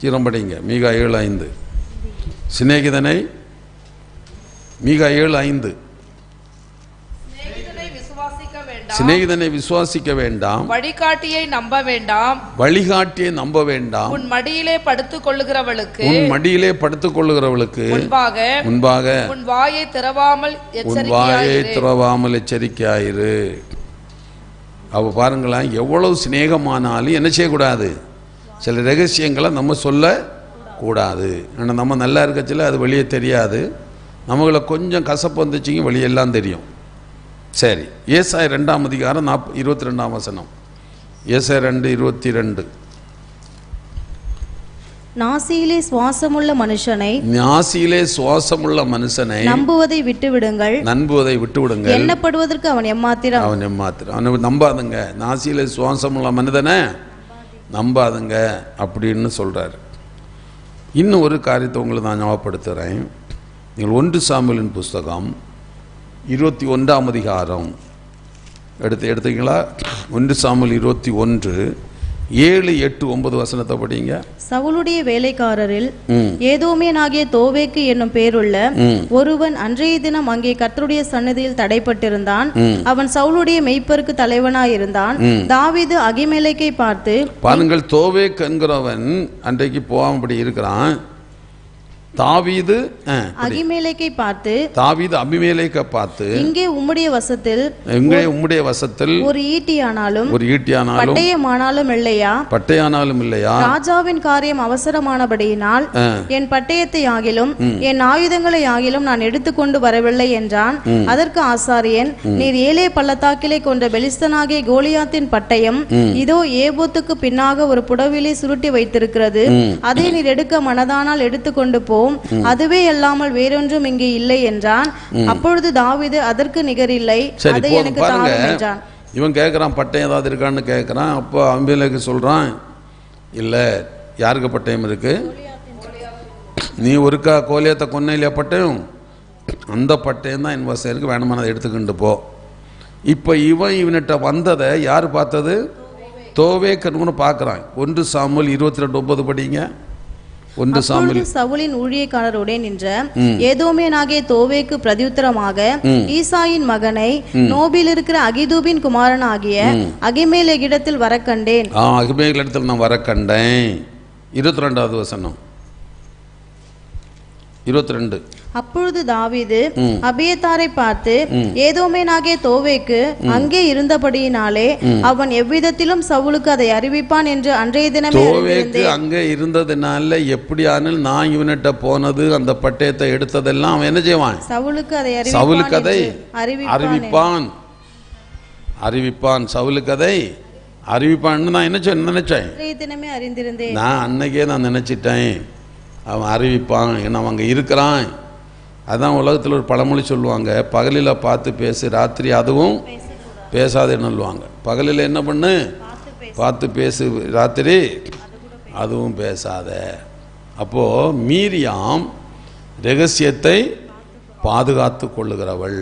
S3: சிரம்படிங்க. மீகா 7:5. சிநேகிதனை மீகா 7:5. சிநேகிதனை விசுவாசிக்க வேண்டாம்,
S4: வழிகாட்டியை நம்ப வேண்டாம்,
S3: வழிகாட்டியை நம்ப வேண்டாம்,
S4: உன் மடியிலே படுத்துக் கொள்ளுகிறவளுக்கு
S3: முன்பாக
S4: உன் வாயை திறவாமல்
S3: எச்சரிக்கையாயிரு. அவ பாருங்களேன், எவ்வளவு சிநேகமானாலும் என்ன செய்யக்கூடாது, சில ரகசியங்களை நம்ம சொல்ல கூடாது. ஆனால் நம்ம நல்லா இருக்கச்சில அது வெளியே தெரியாது, நம்மளை கொஞ்சம் கசப்பு வந்துச்சிங்க வெளியெல்லாம் தெரியும். சரி, ஏசாயா 2ஆம் அதிகாரம் 22ஆம் வசனம். ஏசாயா 2:22.
S1: நாசியிலே சுவாசமுள்ள மனுஷனை நம்புவதை விட்டுவிடுங்கள். எண்ணப்படுவதற்கு அவன் எம்மாத்திரம்.
S3: அவனை நம்பாதுங்க. நாசியிலே சுவாசமுள்ள மனிதனை நம்பாதுங்க அப்படின்னு சொல்றாரு. இன்னும் ஒரு காரியத்தை உங்களுக்கு நான் ஞாபகப்படுத்துகிறேன். நீங்கள் 1 சாமுவேலின் புஸ்தகம் 21ஆம் அதிகாரம் எடுத்தீங்களா? 1 சாமுவேல் 21 7, 8, 9 வசனத்தை படிங்க.
S1: சவுலுடைய வேலைக்காரரில் ஏதோமியனாகிய தோவேக்கு என்னும் பேருள்ள ஒருவன் அன்றைய தினம் அங்கே கர்த்தருடைய சந்நிதியில் தடைப்பட்டிருந்தான். அவன் சவுலுடைய மெய்ப்பருக்கு தலைவனாயிருந்தான். தாவீது அகிமெலேக்கை பார்த்து,
S3: பாருங்கள், தோவேக் என்கிறவன் அன்றைக்கு போகாமபடி இருக்கிறான். தாவீது
S1: அகிமெலேக்கை பார்த்து, இங்கே உம்முடைய வசத்தில் ஒரு ஈட்டியானாலும் பட்டயமானாலும் இல்லையா? ராஜாவின் காரியம் அவசரமானபடியினால் என் பட்டயத்தை ஆகிலும் என் ஆயுதங்களை ஆகிலும் நான் எடுத்துக்கொண்டு வரவில்லை என்றான். அதற்கு ஆசாரியன், நீர் ஏலே பள்ளத்தாக்கிலே கொண்ட பெலிஸ்தனாகிய கோலியாத்தின் பட்டயம் இதோ ஏபோத்துக்கு பின்னாக ஒரு புடவிலே சுருட்டி வைத்திருக்கிறது. அதை நீர் எடுக்க மனதானால் எடுத்துக்கொண்டு போ, அதுவே அல்லாமல் வேறொன்றும் இங்கே இல்லை என்றான். அப்பொழுது தாவீது, அதற்கு நிகரில்லை, அதை எனக்கு தாரும் என்றான்.
S3: இவன் கேட்கிறான், பட்டயம் ஏதாவது இருக்கான்னு கேட்கிறான். அப்போ அபிமெலேக்கு சொல்றான், இல்ல, யாருக்கு பட்டயம் இருக்கு? நீ ஒருக்கா கோலியாத்தை கொன்ன இல்லையா பட்டயம்? அந்த பட்டயம் தான் என் வசம் இருக்கு, வேணுமான அதை எடுத்துக்கிட்டு போ. இப்போ இவன்கிட்ட வந்ததை யார் பார்த்தது? தோவேக்கன்னு பார்க்குறான். 1 சாமுவேல் 22:9 படிங்க.
S1: சவுலின் ஊழியக்காரருடைய நின்ற ஏதோமியனாகிய தோவேக்கு பிரதியுத்தரமாக, ஈசாயின் மகனை நோபில் இருக்கிற அகிதூபின் குமாரனாகிய அகிமேலேகிடத்தில் வரக்கண்டேன்.
S3: அகிமேலேகிடத்தில் நான் வரக்கண்டேன். 22வது வசனம். 22.
S1: அப்பொழுது தாவீது அபியத்தாரை பார்த்து, ஏதோமேனாகிய தோவேக்கு அங்கே இருந்தபடியினாலே அவன் எவ்விதத்திலும் சவுலுக்கு அதை அறிவிப்பான் என்று அன்றைய தினமே
S3: தோவேக்கு அங்கே இருந்ததுனால எப்படியானால் நான் இவனிட்ட போனது, அந்த பட்டயத்தை எடுத்ததெல்லாம் அவன் என்ன செய்வான்?
S1: சவுலுக்கு அதை
S3: அறிவிப்பான். சவுலுக்கு அதை அறிவிப்பான்னு நான் என்ன நினைச்சேன்?
S1: தினமே அறிந்திருந்தேன்.
S3: நான் அன்னைக்கே நான் நினைச்சிட்டேன் அவன் அறிவிப்பான், ஏன்னா அவன் அங்கே இருக்கிறான். அதான் உலகத்தில் ஒரு பழமொழி சொல்லுவாங்க, பகலில் பார்த்து பேசு, ராத்திரி அதுவும் பேசாதேன்னு சொல்லுவாங்க. பகலில் என்ன பண்ணு? பார்த்து பேசு, ராத்திரி அதுவும் பேசாத. அப்போது மீரியாம் ரகசியத்தை பாதுகாத்து கொள்ளுகிறவள்.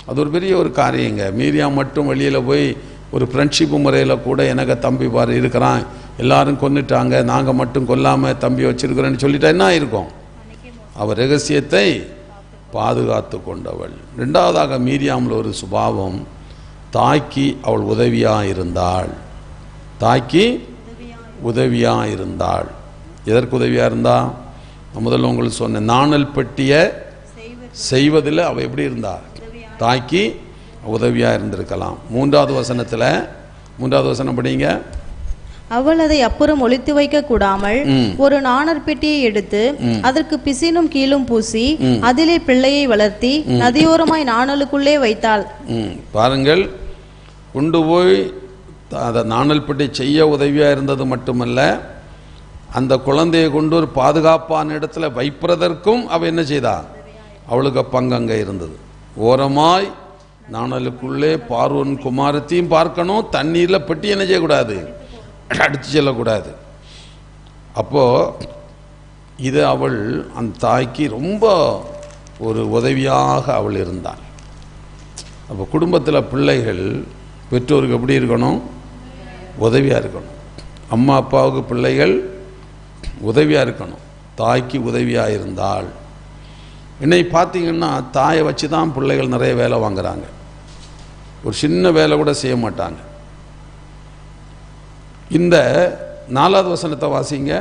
S3: அது ஒரு பெரிய ஒரு காரியங்க. மீரியாம் மட்டும் வெளியில் போய் ஒரு ஃப்ரெண்ட்ஷிப் முறையில் கூட எனக்கு தம்பி பாரு இருக்கிறான், எல்லாரும் கொன்னுட்டாங்க, நாங்கள் மட்டும் கொல்லாமல் தம்பி வச்சிருக்கிறேன்னு சொல்லிட்டா என்ன ஆயிருக்கும்? அவள் ரகசியத்தை பாதுகாத்து கொண்டவள். 2வதாக மீரியாமில் ஒரு சுபாவம், தாய்க்கு அவள் உதவியாக இருந்தாள். எதற்கு உதவியாக இருந்தா? முதல்ல உங்களுக்கு சொன்னேன், நாணல் பெட்டியை செய்வதில் அவள் எப்படி இருந்தாள்? தாய்க்கு உதவியாக இருந்திருக்கலாம். 3வது வசனம் படிங்க.
S1: அவள் அதை அப்புறம் ஒளித்து வைக்க கூடாமல் ஒரு நாணற் பெட்டியை எடுத்து அதற்கு பிசினும் கீழும் பூசி அதிலே பிள்ளையை வளர்த்தி நதியோரமாய் நாணலுக்குள்ளே வைத்தாள்.
S3: பாருங்கள், கொண்டு போய் அதை நாணல் பெட்டி செய்ய உதவியாக இருந்தது மட்டுமல்ல, அந்த குழந்தையை கொண்டு ஒரு பாதுகாப்பான இடத்துல வைப்பதற்கும் அவள் என்ன செய்தா? அவளுக்கு பங்கு அங்கே இருந்தது. ஓரமாய் நாணலுக்குள்ளே பார்வோன் குமாரத்தையும் பார்க்கணும், தண்ணீரில் பெட்டி என்ன செய்யக்கூடாது? அடித்து செல்லக்கூடாது. அப்போது இது அவள் அந்த தாய்க்கு ரொம்ப ஒரு உதவியாக அவள் இருந்தாள். அப்போ குடும்பத்தில் பிள்ளைகள் பெற்றோருக்கு எப்படி இருக்கணும்? உதவியாக இருக்கணும். அம்மா அப்பாவுக்கு பிள்ளைகள் உதவியாக இருக்கணும். தாய்க்கு உதவியாக இருந்தாள். இன்னைக்கு பார்த்தீங்கன்னா தாயை வச்சு தான் பிள்ளைகள் நிறைய வேலை வாங்குறாங்க. ஒரு சின்ன வேலை கூட செய்ய மாட்டாங்க. இந்த 4வது வசனத்தை வாசிங்க.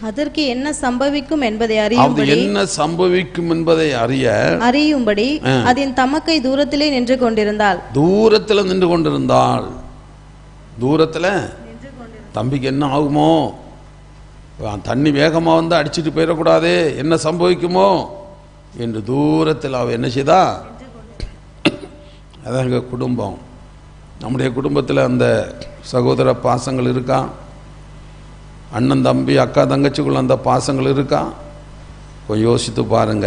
S1: அதற்கு என்ன சம்பவிக்கும் என்பதை
S3: அது
S1: அறியும்படி
S3: என்ன சம்பவிக்கும் என்பதை அறியும்படி
S1: அதன் தமக்கை தூரத்திலே நின்று கொண்டிருந்தாள்.
S3: தூரத்தில் நின்று கொண்டிருந்தாள். தூரத்தில் தம்பிக்கு என்ன ஆகுமோ, தண்ணி வேகமாக வந்து அடிச்சுட்டு போயிடக்கூடாதே, என்ன சம்பவிக்குமோ என்று தூரத்தில் அவள் என்ன செய்தா? அதான் எங்கள் குடும்பம். நம்முடைய குடும்பத்தில் அந்த சகோதர பாசங்கள் இருக்கா? அண்ணன் தம்பி அக்கா தங்கச்சிக்குள்ள அந்த பாசங்கள் இருக்கா? கொஞ்சம் யோசித்து பாருங்க.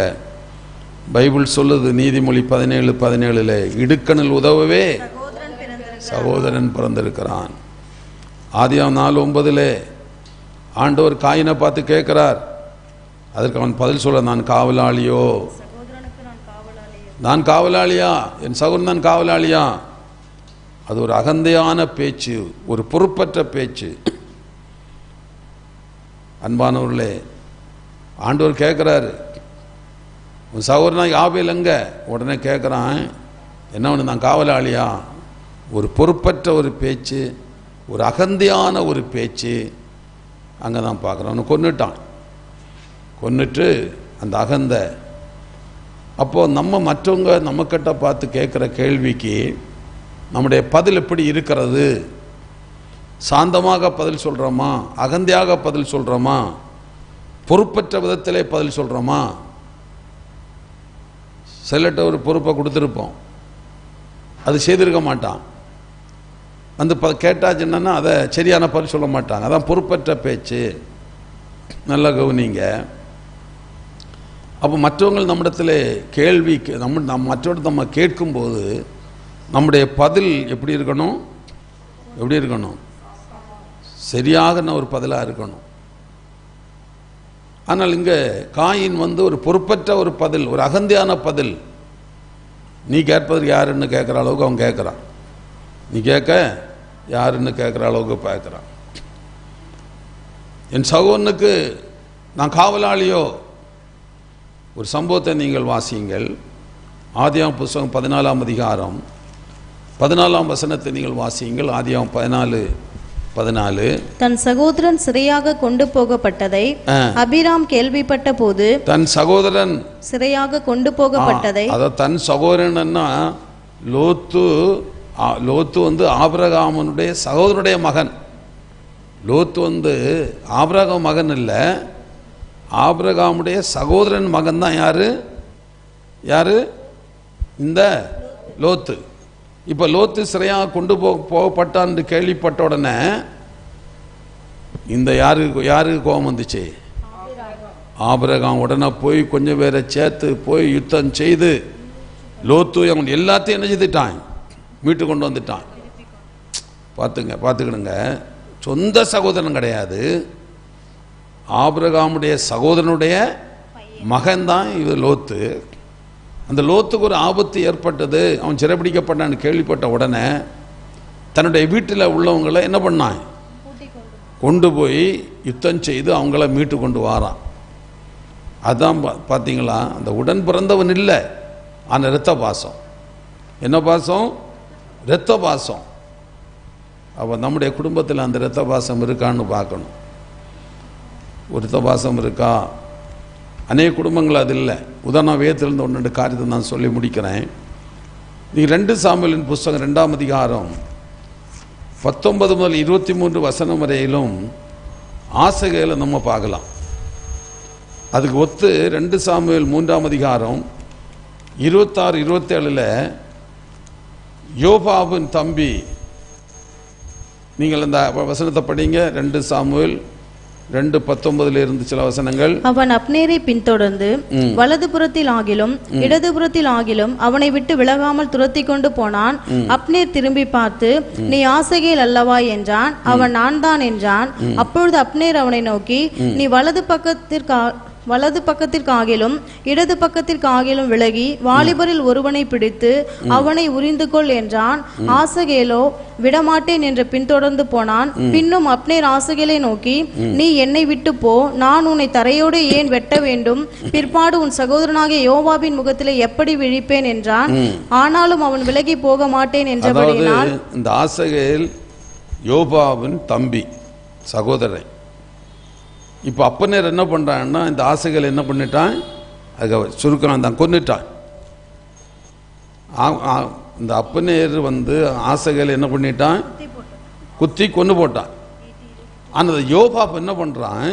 S3: பைபிள் சொல்லுது, நீதிமொழி 17:17 இடுக்கணில் உதவவே சகோதரன் பிறந்திருக்கிறான். ஆதியாகமம் 4:9 ஆண்டவர் காயினை பார்த்து கேட்கிறார். அதற்கு அவன் பதில் சொல்ல, நான் காவலாளியோ, நான் காவலாளியா, என் சகோதரன் தான் காவலாளியா. அது ஒரு அகந்தையான பேச்சு, ஒரு பொறுப்பற்ற பேச்சு. அன்பானவர்களே, ஆண்டவர் கேட்குறாரு, உன் சகோதரனா ஆபேல் எங்க? உடனே கேட்குறான், என்ன ஒன்று, நான் காவலாளியா? ஒரு பொறுப்பற்ற ஒரு பேச்சு, ஒரு அகந்தையான ஒரு பேச்சு அங்கே தான் பார்க்குறான். அவனை கொன்னுட்டான். கொன்னுட்டு அந்த அகந்தை. அப்போது நம்ம மற்றவங்க நம்மக்கிட்ட பார்த்து கேட்குற கேள்விக்கு நம்முடைய பதில் எப்படி இருக்கிறது? சாந்தமாக பதில் சொல்கிறோமா? அகந்தையாக பதில் சொல்கிறோமா? பொறுப்பற்ற விதத்திலே பதில் சொல்கிறோமா? சிலட்ட ஒரு பொறுப்பை கொடுத்துருப்போம், அது செய்திருக்க மாட்டான். வந்து கேட்டாச்சுன்னா அதை சரியான பதில் சொல்ல மாட்டாங்க. அதான் பொறுப்பற்ற பேச்சு. நல்லா கவனிங்க. அப்போ மற்றவங்க நம்மிடத்தில் கேள்வி மற்றவர்கள் நம்ம கேட்கும்போது நம்முடைய பதில் எப்படி இருக்கணும்? எப்படி இருக்கணும்? சரியாக ஒரு பதிலாக இருக்கணும். ஆனால் இங்கே காயின் வந்து ஒரு பொறுப்பற்ற ஒரு பதில், ஒரு அகந்தையான பதில். நீ கேட்பதற்கு யாருன்னு கேட்குற அளவுக்கு அவன் கேட்குறான். நீ கேட்க யாருன்னு கேட்குற அளவுக்கு பார்க்குறான். என் சகோதரனுக்கு நான் காவலாளியோ? ஒரு சம்பவத்தை நீங்கள் வாசியுங்கள். ஆதியாகமம் புத்தகம் 14ஆம் அதிகாரம் 14ஆம் வசனத்தை நீங்கள் வாசியுங்கள். ஆதியாகமம் 14:14
S1: தன் சகோதரன் சிறையாக கொண்டு போகப்பட்டதை அபிராம் கேள்விப்பட்ட போது,
S3: தன் சகோதரன்
S1: சிறையாக கொண்டு போகப்பட்டதை,
S3: அதாவது தன் சகோதரன்னா லோத்து வந்து ஆபிரகாமனுடைய சகோதரனுடைய மகன். லோத்து வந்து ஆபிரகாம் மகன் இல்லை, ஆபிரகாமுடைய சகோதரன் மகன் தான். யாரு? இந்த லோத்து. இப்போ லோத்து சிறையாக கொண்டு போகப்பட்டான் என்று கேள்விப்பட்ட உடனே இந்த யாருக்கு கோபம் வந்துச்சு? ஆபிரகாம். உடனே போய் கொஞ்சம் பேரை சேர்த்து போய் யுத்தம் செய்து லோத்து அவன் எல்லாத்தையும் என்ன செய்துட்டான்? மீட்டு கொண்டு வந்துட்டான். பார்த்துக்கிடுங்க. சொந்த சகோதரன் கிடையாது, ஆபிரகாமுடைய சகோதரனுடைய மகன்தான் இது லோத்து. அந்த லோத்துக்கு ஒரு ஆபத்து ஏற்பட்டது, அவன் சிறைப்பிடிக்கப்பட்டான்னு கேள்விப்பட்ட உடனே தன்னுடைய வீட்டில் உள்ளவங்களை என்ன பண்ணான்? கொண்டு போய் யுத்தம் செய்து அவங்கள மீட்டு கொண்டு வாரான். அதான் பார்த்தீங்களா, அந்த உடன் பிறந்தவன் இல்லை, ஆனால் இரத்த பாசம். என்ன பாசம்? இரத்த பாசம். அப்போ நம்முடைய குடும்பத்தில் அந்த இரத்த பாசம் இருக்கான்னு பார்க்கணும். ஒரு இரத்த பாசம் இருக்கா? அநேக குடும்பங்கள் அது இல்லை. உதாரணம் வேதத்திலிருந்து 1-2 காரியத்தை நான் சொல்லி முடிக்கிறேன். நீங்கள் 2 சாமுவேலின் புஸ்தகம் 2ஆம் அதிகாரம் 19 முதல் 23 வசனம் வரையிலும் ஆசைகளை நம்ம பார்க்கலாம். அதுக்கு ஒத்து 2 சாமுவேல் 3ஆம் அதிகாரம் 26-27 யோபாபின் தம்பி, நீங்கள் அந்த வசனத்தை படிங்க. 2 சாமுவேல் 2:19 இருந்து சில வசனங்கள்.
S1: அவன் அப்னேரை பின்தொடர்ந்து வலதுபுறத்தில் ஆகிலும் இடதுபுறத்தில் ஆகிலும் அவனை விட்டு விலகாமல் துரத்தி கொண்டு போனான். அப்னேர் திரும்பி பார்த்து, நீ ஆசகேல் அல்லவா என்றான். அவன் நான் தான் என்றான். அப்பொழுது அப்னேர் அவனை நோக்கி, நீ வலது பக்கத்திற்கு வலது பக்கத்திற்காகிலும் இடது பக்கத்திற்காகிலும் விலகி வாலிபரில் ஒருவனை பிடித்து அவனை உரிந்து கொள் என்றான். ஆசகேலோ விடமாட்டேன் என்று பின்தொடர்ந்து போனான். பின்னும் அப்னேர் ஆசகேலை நோக்கி, நீ என்னை விட்டு போ, நான் உன்னை தரையோடு ஏன் வெட்ட வேண்டும்? பிற்பாடு உன் சகோதரனாகிய யோவாபின் முகத்திலே எப்படி விழிப்பேன் என்றான். ஆனாலும் அவன் விலகி போக மாட்டேன் என்றபடியினால்.
S3: இந்த ஆசகேல் யோவாபின் தம்பி, சகோதரன். இப்போ அப்பனேர் என்ன பண்ணுறான்னா, இந்த ஆசைகள் என்ன பண்ணிட்டான், அதுக்கு சுருக்கம் தான் கொன்னுட்டான். இந்த அப்பனேர் ஆசைகள் என்ன பண்ணிட்டான், குத்தி கொன்று போட்டான். ஆனால் யோவாப் என்ன பண்ணுறான்,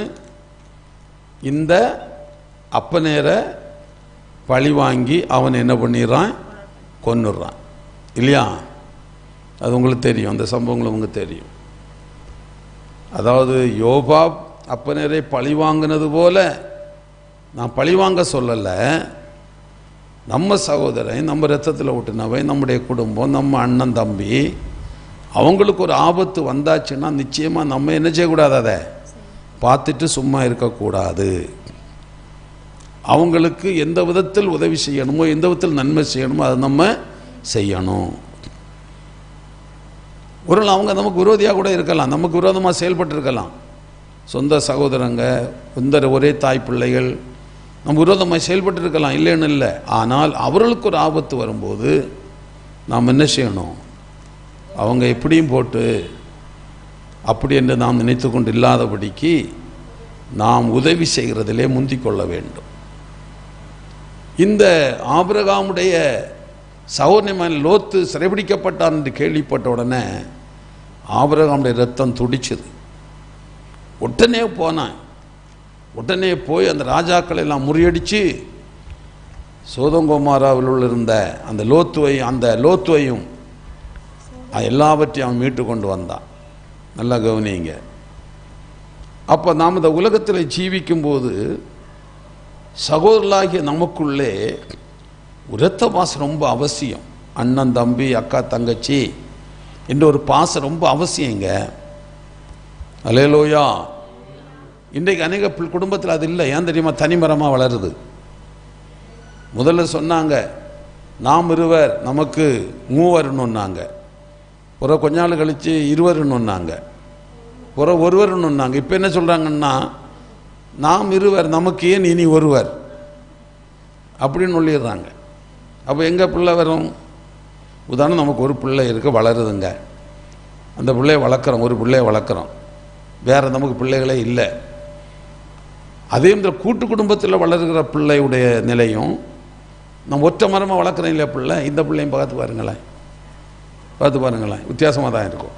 S3: இந்த அப்பனேரை பழி வாங்கி அவன் என்ன பண்ணிடுறான், கொன்னுடுறான் இல்லையா? அது உங்களுக்கு தெரியும், அந்த சம்பவங்கள் உங்களுக்கு தெரியும். அதாவது யோவாப் அப்பனரை பழி வாங்கினது போல நான் பழி வாங்க சொல்லலை. நம்ம சகோதரன், நம்ம ரத்தத்தில் விட்டுனவை, நம்முடைய குடும்பம், நம்ம அண்ணன் தம்பி, அவங்களுக்கு ஒரு ஆபத்து வந்தாச்சுன்னா நிச்சயமாக நம்ம என்ன செய்யக்கூடாது, அதை பார்த்துட்டு சும்மா இருக்கக்கூடாது. அவங்களுக்கு எந்த விதத்தில் உதவி செய்யணுமோ, எந்த விதத்தில் நன்மை செய்யணுமோ அதை நம்ம செய்யணும். ஒரு நாள் அவங்க நமக்கு விரோதியாக கூட இருக்கலாம், நமக்கு விரோதமாக செயல்பட்டு இருக்கலாம். சொந்த சகோதரங்க, ஒரே தாய் பிள்ளைகள் நம்ம விரோதமாக செயல்பட்டு இருக்கலாம், இல்லைன்னு இல்லை. ஆனால் அவர்களுக்கு ஒரு ஆபத்து வரும்போது நாம் என்ன செய்யணும், அவங்க எப்படியும் போட்டு அப்படி என்று நாம் நினைத்து கொண்டு இல்லாதபடிக்கு நாம் உதவி செய்கிறதிலே முந்திக் கொள்ள வேண்டும். இந்த ஆபிரகாமுடைய சகோதரன் லோத்து சிறைபிடிக்கப்பட்டான் என்று கேள்விப்பட்ட உடனே ஆபிரகாமுடைய ரத்தம் துடிச்சது. உடனே போனான். உடனே போய் அந்த ராஜாக்களை எல்லாம் முறியடித்து சோதோம் இருந்த அந்த லோத்துவையும் எல்லாவற்றையும் அவன் மீட்டு கொண்டு வந்தான். நல்லா கவனிங்க. அப்போ நாம் இந்த உலகத்தில் ஜீவிக்கும்போது சகோதரர்களாகிய நமக்குள்ளே இரத்த பாசம் ரொம்ப அவசியம். அண்ணன் தம்பி, அக்கா தங்கச்சி என்ற ஒரு பாசம் ரொம்ப அவசியங்க. அல்லேலூயா. இன்றைக்கு அநேக குடும்பத்தில் அது இல்லை. ஏன் தெரியுமா? தனிமரமாக வளருது. முதல்ல சொன்னாங்க நாம் இருவர் நமக்கு மூவர்னுன்னாங்க, பிற கொஞ்ச நாள் கழித்து இருவருன்னுன்னாங்க, பிற ஒருவர்னுன்னாங்க. இப்போ என்ன சொல்கிறாங்கன்னா நாம் இருவர் நமக்கு ஏன் இனி ஒருவர் அப்படின்னு சொல்லிடுறாங்க. அப்போ எங்கள் பிள்ளை வரும், உதாரணம் நமக்கு ஒரு பிள்ளை இருக்க வளருதுங்க, அந்த பிள்ளையை வளர்க்குறோம், ஒரு பிள்ளையை வளர்க்குறோம், வேறு நமக்கு பிள்ளைகளே இல்லை. அதே மாதிரி கூட்டு குடும்பத்தில் வளர்கிற பிள்ளையுடைய நிலையும் நம்ம ஒற்றை மரமாக வளர்க்குறோம் இல்லையா பிள்ளை, இந்த பிள்ளையும் பார்த்து பாருங்களேன் வித்தியாசமாக தான் இருக்கும்.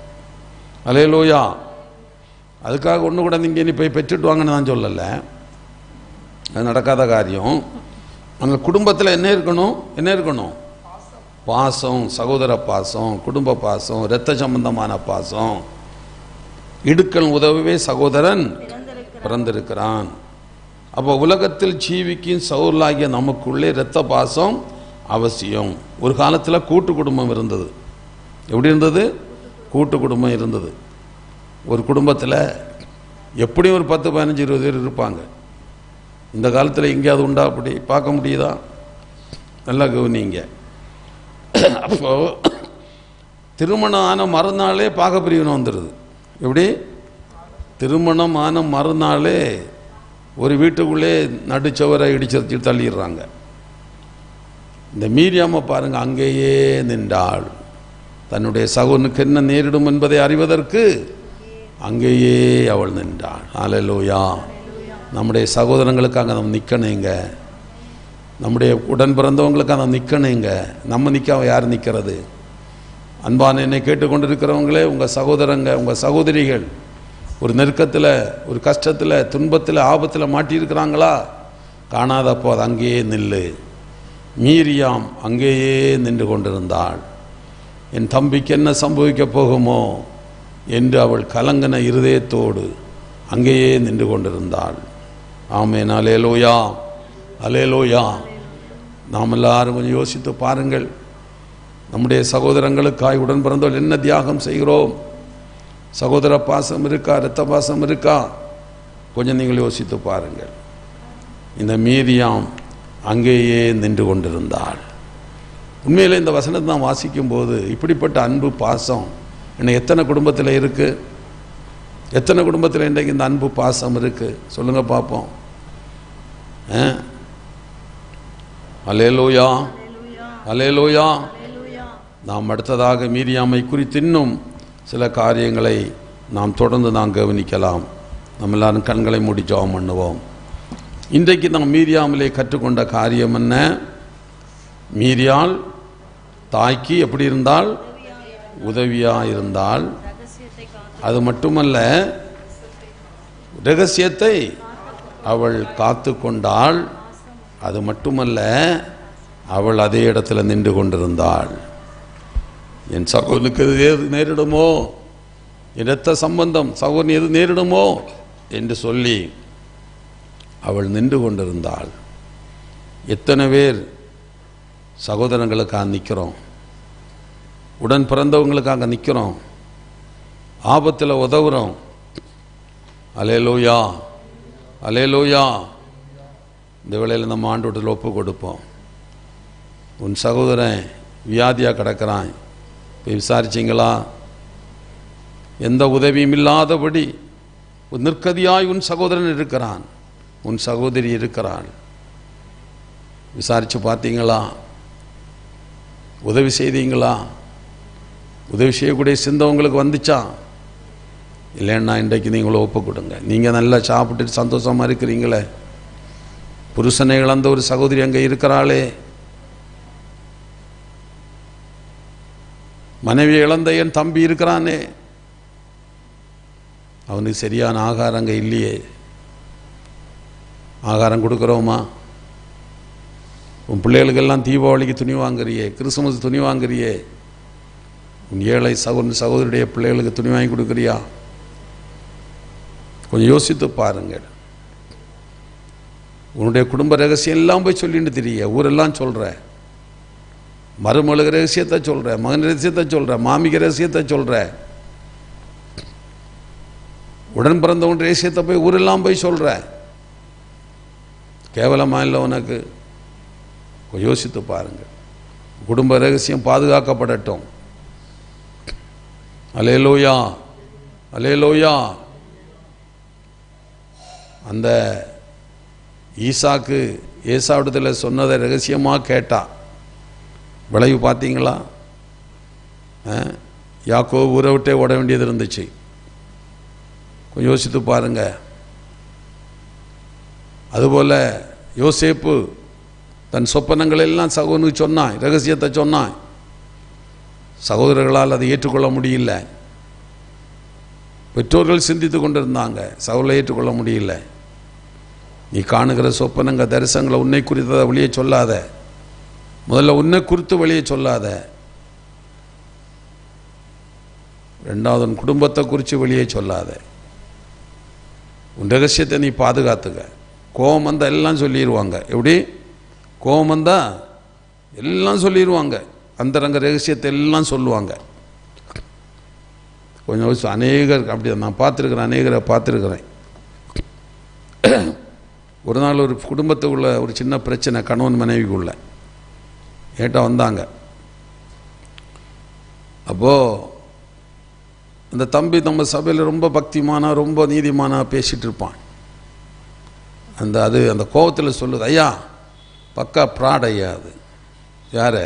S3: அல்லேலூயா. அதுக்காக ஒன்று கூட நீங்கள் இனி போய் பெற்றுட்டு வாங்கன்னு நான் சொல்லலை, அது நடக்காத காரியம். அந்த குடும்பத்தில் என்ன இருக்கணும்? பாசம், சகோதர பாசம், குடும்ப பாசம், இரத்த சம்பந்தமான பாசம். இடுக்கல் உதவவே சகோதரன் பிறந்திருக்கிறான். அப்போ உலகத்தில் ஜீவிக்கும் சகோதரர்களாகிய நமக்குள்ளே இரத்த பாசம் அவசியம். ஒரு காலத்தில் கூட்டு குடும்பம் இருந்தது. எப்படி இருந்தது? கூட்டு குடும்பம் இருந்தது. ஒரு குடும்பத்தில் எப்படியும் ஒரு 10, 15, 20 பேர் இருப்பாங்க. இந்த காலத்தில் எங்கேயாவது உண்டா? அப்படி பார்க்க முடியுதா? நல்லா கவனிங்க. அப்போ திருமணம் ஆன மறுநாளே பாகப்பிரிவினை வந்துடுது. எப்படி? திருமணம் ஆன மறுநாளே ஒரு வீட்டுக்குள்ளே நடுச்சவரை இடிச்சு தள்ளிடுறாங்க. இந்த மீரியாமை பாருங்க, அங்கேயே நின்றாள். தன்னுடைய சகோதரனுக்கு என்ன நேரிடும் என்பதை அறிவதற்கு அங்கேயே அவள் நின்றாள். அல்லேலூயா. நம்முடைய சகோதரங்களுக்காக நம்ம நிற்கணுங்க, நம்முடைய உடன் பிறந்தவங்களுக்காக நம்ம நிற்கணுங்க. நம்ம நிற்காம யார் நிற்கிறது? அன்பான என்னை கேட்டுக்கொண்டிருக்கிறவங்களே, உங்கள் சகோதரங்க, உங்கள் சகோதரிகள் ஒரு நெருக்கத்தில், ஒரு கஷ்டத்தில், துன்பத்தில், ஆபத்தில் மாட்டியிருக்கிறாங்களா? காணாதப்போ அது அங்கேயே நில்லு. மீரியாம் அங்கேயே நின்று கொண்டிருந்தாள். என் தம்பிக்கு என்ன சம்பவிக்க போகுமோ என்று அவள் கலங்கின இருதயத்தோடு அங்கேயே நின்று கொண்டிருந்தாள். ஆமென். அல்லேலூயா, அல்லேலூயா. நாம் எல்லாரும் கொஞ்சம் யோசித்து பாருங்கள். நம்முடைய சகோதரங்களுக்காய் உடன் பிறந்தவர்கள் என்ன தியாகம் செய்கிறோம்? சகோதர பாசம் இருக்கா? இரத்த பாசம் இருக்கா? கொஞ்சம் நீங்கள் யோசித்து பாருங்கள். இந்த மீரியாம் அங்கேயே நின்று கொண்டிருந்தாள். உண்மையிலே இந்த வசனத்தை நான் வாசிக்கும்போது இப்படிப்பட்ட அன்பு பாசம் இன்னும் எத்தனை குடும்பத்தில் இருக்குது? எத்தனை குடும்பத்தில் இன்றைக்கு இந்த அன்பு பாசம் இருக்குது? சொல்லுங்கள் பார்ப்போம். அல்லேலூயா, அல்லேலூயா. நாம் அடுத்ததாக மீரியாமை குறித்து இன்னும் சில காரியங்களை நாம் தொடர்ந்து நாம் கவனிக்கலாம். நம்ம எல்லாரும் கண்களை மூடி ஜெபம் பண்ணுவோம். இன்றைக்கு நாம் மீரியாமிலே கற்றுக்கொண்ட காரியம் என்ன? மீரியாள் தாய்க்கு எப்படி இருந்தால்? உதவியாக இருந்தால். அது மட்டுமல்ல, இரகசியத்தை அவள் காத்து கொண்டாள். அது மட்டுமல்ல, அவள் அதே இடத்துல நின்று கொண்டிருந்தாள். என் சகோதரனுக்கு எது நேரிடுமோ, என் இரத்த சம்பந்தம் சகோதரன் எது நேரிடுமோ என்று சொல்லி அவள் நின்று கொண்டிருந்தாள். எத்தனை பேர் சகோதரங்களுக்காக நிற்கிறோம், உடன் பிறந்தவங்களுக்காக நிற்கிறோம், ஆபத்தில் உதவுறோம். அல்லேலூயா, அல்லேலூயா. இந்த வேளையில் நம்ம ஆண்டவரில் ஒப்பு கொடுப்போம். உன் சகோதரன் வியாதியாக கிடக்கிறான், போய் விசாரிச்சிங்களா? எந்த உதவியும் இல்லாதபடி நிற்கதியாய் உன் சகோதரன் இருக்கிறான், உன் சகோதரி இருக்கிறாள். விசாரித்து பார்த்தீங்களா? உதவி செய்தீங்களா? உதவி செய்யக்கூடிய சிந்தவங்களுக்கு வந்துச்சா? இல்லைன்னா இன்றைக்கு நீங்களும் ஒப்பு கொடுங்க. நீங்கள் நல்லா சாப்பிட்டுட்டு சந்தோஷமாக இருக்கிறீங்களே, புருஷனை இழந்த ஒரு சகோதரி அங்கே இருக்கிறாளே, மனைவி இழந்த என் தம்பி இருக்கிறானே, அவனுக்கு சரியான ஆகாரம் அங்கே இல்லையே. ஆகாரம் கொடுக்குறோமா? உன் பிள்ளைகளுக்கெல்லாம் தீபாவளிக்கு துணி வாங்குறியே, கிறிஸ்துமஸ் துணி வாங்குறியே, உன் ஏழை சகோதரியுடைய பிள்ளைகளுக்கு துணி வாங்கி கொடுக்குறியா? கொஞ்சம் யோசித்து பாருங்கள். உன்னுடைய குடும்ப ரகசியம் எல்லாம் போய் சொல்லிட்டு தெரிய, ஊரெல்லாம் சொல்கிற, மருமகளுக்கு ரகசியத்தை சொல்கிற, மகன் ரகசியத்தை சொல்கிற, மாமிக்கு ரகசியத்தை சொல்கிற, உடன் பிறந்தவன் ரகசியத்தை போய் ஊரெல்லாம் போய் சொல்கிற. கேவலமாக இல்லை உனக்கு? யோசித்து பாருங்கள். குடும்ப ரகசியம் பாதுகாக்கப்படட்டும். அல்லேலூயா, அல்லேலூயா. அந்த ஈசாக்கு ஏசாவிடத்தில் சொன்னதை ரகசியமாக கேட்டா, விளைவு பார்த்தீங்களா? யாக்கோபு ஊரை விட்டே ஓட வேண்டியது இருந்துச்சு. கொஞ்சம் யோசித்து பாருங்க. அதுபோல் யோசேப்பு தன் சொப்பனங்களெல்லாம் சகோதரனுக்கு சொன்னான், ரகசியத்தை சொன்னான். சகோதரர்களால் அதை ஏற்றுக்கொள்ள முடியல. பெற்றோர்கள் சிந்தித்து கொண்டிருந்தாங்க, சகோதரரை ஏற்றுக்கொள்ள முடியல. நீ காணுகிற சொப்பனங்க தரிசனங்களை உன்னை குறித்ததை வெளியே சொல்லாத. முதல்ல உன்னை குறித்து வெளியே சொல்லாத. ரெண்டாவது உன் குடும்பத்தை குறித்து வெளியே சொல்லாத. உன் ரகசியத்தை நீ பாதுகாத்துக்க. கோபம் வந்தால் எல்லாம் சொல்லிடுவாங்க. எப்படி? கோபம் வந்தால் எல்லாம் சொல்லிடுவாங்க, அந்தரங்க ரகசியத்தை எல்லாம் சொல்லுவாங்க. கொஞ்சம் அநேகர் அப்படி நான் பார்த்துருக்குறேன், அநேகரை பார்த்துருக்குறேன். ஒரு நாள் ஒரு குடும்பத்துக்குள்ள ஒரு சின்ன பிரச்சனை, கணவன் மனைவிக்குள்ள ஏட்டா வந்தாங்க. அப்போது அந்த தம்பி நம்ம சபையில் ரொம்ப பக்திமானா, ரொம்ப நீதிமானா பேசிகிட்டு இருப்பான். அந்த கோபத்தில் சொல்லுது, ஐயா பக்கா ப்ராட் ஐயா. அது யார்?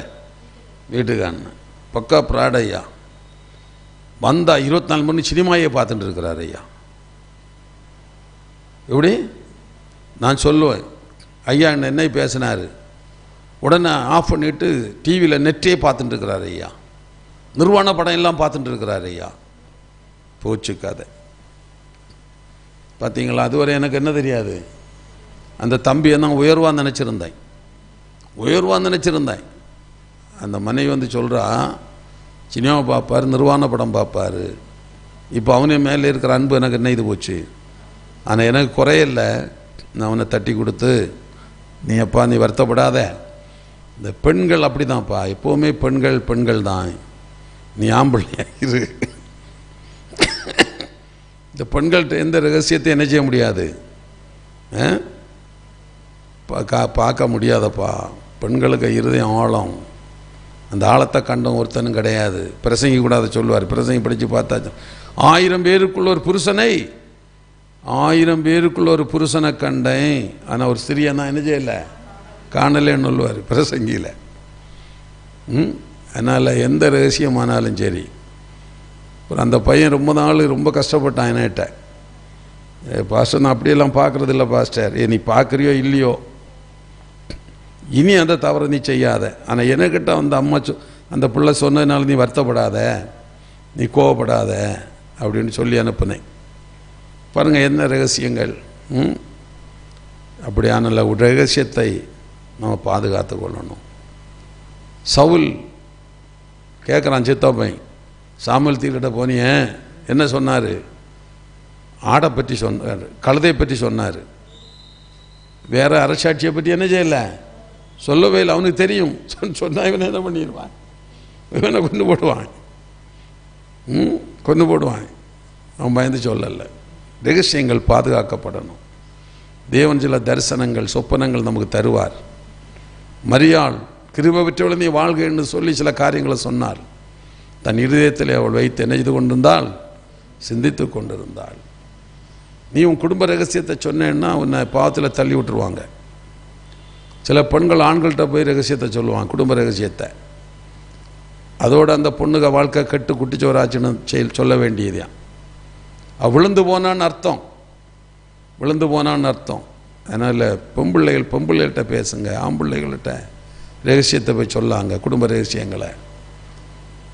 S3: வீட்டுக்காரன். பக்கா ப்ராட் ஐயா. வந்தா 24 மணி சினிமாயே பார்த்துட்டு இருக்கிறார் ஐயா. எப்படி? நான் சொல்லுவேன், ஐயா என்னை பேசினார், உடனே ஆஃப் பண்ணிவிட்டு டிவியில் நெட்டே பார்த்துட்டு இருக்கிறார் ஐயா, நிர்வாண படம் எல்லாம் பார்த்துட்டு இருக்கிறார் ஐயா. போச்சு கதை. பார்த்தீங்களா? அதுவரை எனக்கு என்ன தெரியாது. அந்த தம்பியை நான் உயர்வாக நினச்சிருந்தேன். அந்த மனைவி வந்து சொல்கிறா, சினிமா பார்ப்பார், நிர்வாண படம் பார்ப்பார், இப்போ அவனே மேலே இருக்கிற அன்பு எனக்கு என்ன இது போச்சு. ஆனால் எனக்கு குறையில்லை. நான் அவனை தட்டி கொடுத்து, நீ அப்பா நீ வருத்தப்படாத, இந்த பெண்கள் அப்படி தான்ப்பா, எப்போவுமே பெண்கள் தான், நீ ஆம்பளையா இரு. இந்த பெண்கள்கிட்ட எந்த ரகசியத்தை என்ன செய்ய முடியாது. பார்க்க முடியாதப்பா. பெண்களுக்கு இருதயம் ஆழம், அந்த ஆழத்தை கண்டும் ஒருத்தனும் கிடையாது. பிரசங்கி கூட அதை சொல்லுவார். பிரசங்கி படித்து பார்த்தா 1000 பேருக்குள்ள ஒரு புருஷனை 1000 பேருக்குள்ள ஒரு புருஷனை கண்டேன், ஆனால் ஒரு ஸ்திரியை நான் என்ன செய்யலை, காணலேன்னு சொல்லுவார் பிரசங்கியில். அதனால் எந்த ரகசியமானாலும் சரி, ஒரு அந்த பையன் ரொம்ப நாள் ரொம்ப கஷ்டப்பட்டான் என்கிட்ட. பாஸ்டர் நான் அப்படியெல்லாம் பார்க்குறது இல்லை பாஸ்டர். நீ பார்க்குறியோ இல்லையோ, இனி அந்த தவறை நீ செய்யாத. ஆனால் என்கிட்ட அந்த அம்மா அந்த பிள்ளை சொன்னதுனால நீ வருத்தப்படாத, நீ கோவப்படாத அப்படின்னு சொல்லி அனுப்புனேன். பாருங்கள் என்ன ரகசியங்கள். அப்படியான ஒரு ரகசியத்தை நம்ம பாதுகாத்து கொள்ளணும். சவுல் கேட்குறான் சித்தப்பை, சாமுவேல் தீர்க்கிட்ட போனிய என்ன சொன்னார்? ஆடை பற்றி சொன்னார், கழுதை பற்றி சொன்னார். வேறு அரசாட்சியை பற்றி என்ன செய்யலை, சொல்லவே இல்லை. அவனுக்கு தெரியும். சொன்னால் இவனை என்ன பண்ணிடுவான், இவனை கொண்டு போடுவான், கொண்டு போடுவான். அவன் பயந்து சொல்லலை. ரகசியங்கள் பாதுகாக்கப்படணும். தேவன் சில தரிசனங்கள் சொப்பனங்கள் நமக்கு தருவார். மரியாள் கிருபை பெற்றவளை நீ வாழ்கைன்னு சொல்லி சில காரியங்களை சொன்னார். தன் இருதயத்தில் அவள் வைத்து என்ன செய்து கொண்டிருந்தாள், சிந்தித்து கொண்டிருந்தாள். நீ உன் குடும்ப ரகசியத்தை சொன்னேன்னா உன்னை பாவத்தில் தள்ளி விட்டுருவாங்க. சில பெண்கள் ஆண்கள்கிட்ட போய் ரகசியத்தை சொல்லுவான், குடும்ப ரகசியத்தை. அதோடு அந்த பொண்ணுக வாழ்க்கை கெட்டு குட்டிச்சோராச்சுன்னு சொல்ல வேண்டியதுதான். விழுந்து போனான்னு அர்த்தம், விழுந்து போனான்னு அர்த்தம். அதனால் பொம்பிள்ளைகள்கிட்ட பேசுங்க, ஆம்பிள்ளைகள்கிட்ட ரகசியத்தை போய் சொல்லாங்க, குடும்ப ரகசியங்களை.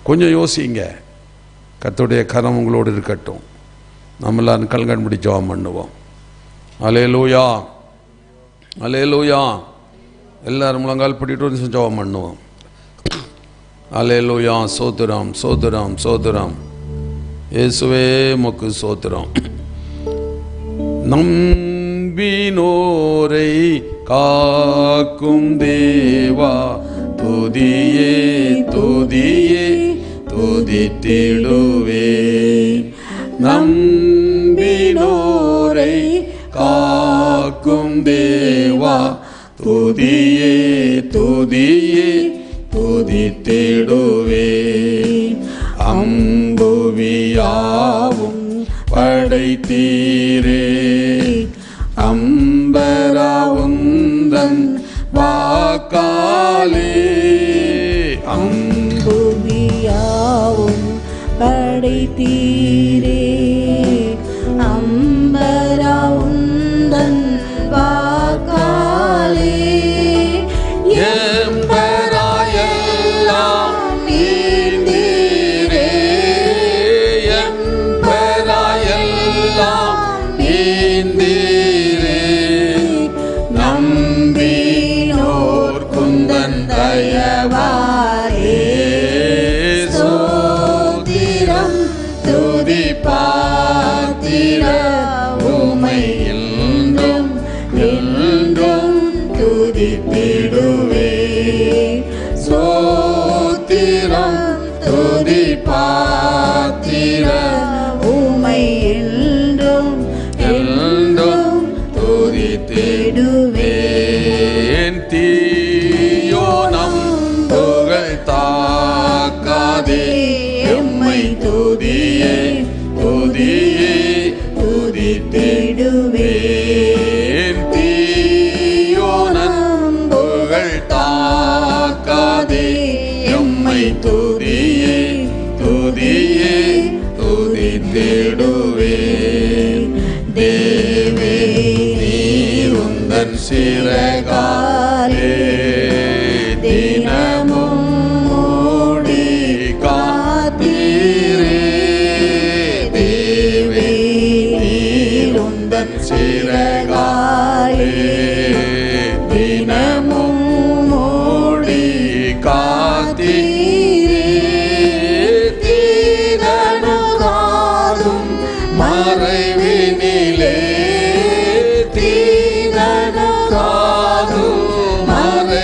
S3: கொஞ்சம் யோசிங்க. கர்த்தருடைய கரம் உங்களோடு இருக்கட்டும். நம்மளாம் கண்கண் முடி ஜெபம் பண்ணுவோம். அல்லேலூயா, அல்லேலூயா. எல்லாரும் முழங்கால் படிட்டு ஜெபம் பண்ணுவோம். அல்லேலூயா. சோத்திரம், சோத்திரம், சோத்திரம். இயேசுவே உமக்கு சோத்திரம். நம்பினோரை காக்கும் தேவா, துதியே துதியே துதித்திடுவே. நம்பினோரை காக்கும் தேவா, துதியே துதியே துதித்திடுவே. அம்புவியாவும் படைத்தீரே, அம்பராவுந்தன் வாக்காலே.
S1: அம்புவியாவும் படைத்தீரே, அம்பராவுந்தன் வாக்காலே.
S3: எம்பராயெல்லாம் நீந்தீரே, எம்பராயெல்லாம் நீந்தீரே. நம்பினோர் குந்தன் தயவாரே. சோதிரம் துதி பாத்திர உமை என்றும் என்றும் துதித்திடுவே. சோத்திரம் துதி பாத்திர
S1: உமை என்றும்
S3: என்றும் துதித்திடுவே. தீயோனம் புகழ் தாக்காதே, எம்மை துதியே துதியே துதித்திடுவே. தீயோனம் புகழ் தாக்காதே, எம்மை துதியே துதியே துதித்திடுவே. தேவே நீருந்தன் சிறகாலே, தினமும் மூடி காத்தீரே. தேவே நீருந்தன் சிறகாலே, தினமும் மூடி காத்தீரே. தீரனுகாதும் மறைவினிலே, தீரனுகாதும் மறை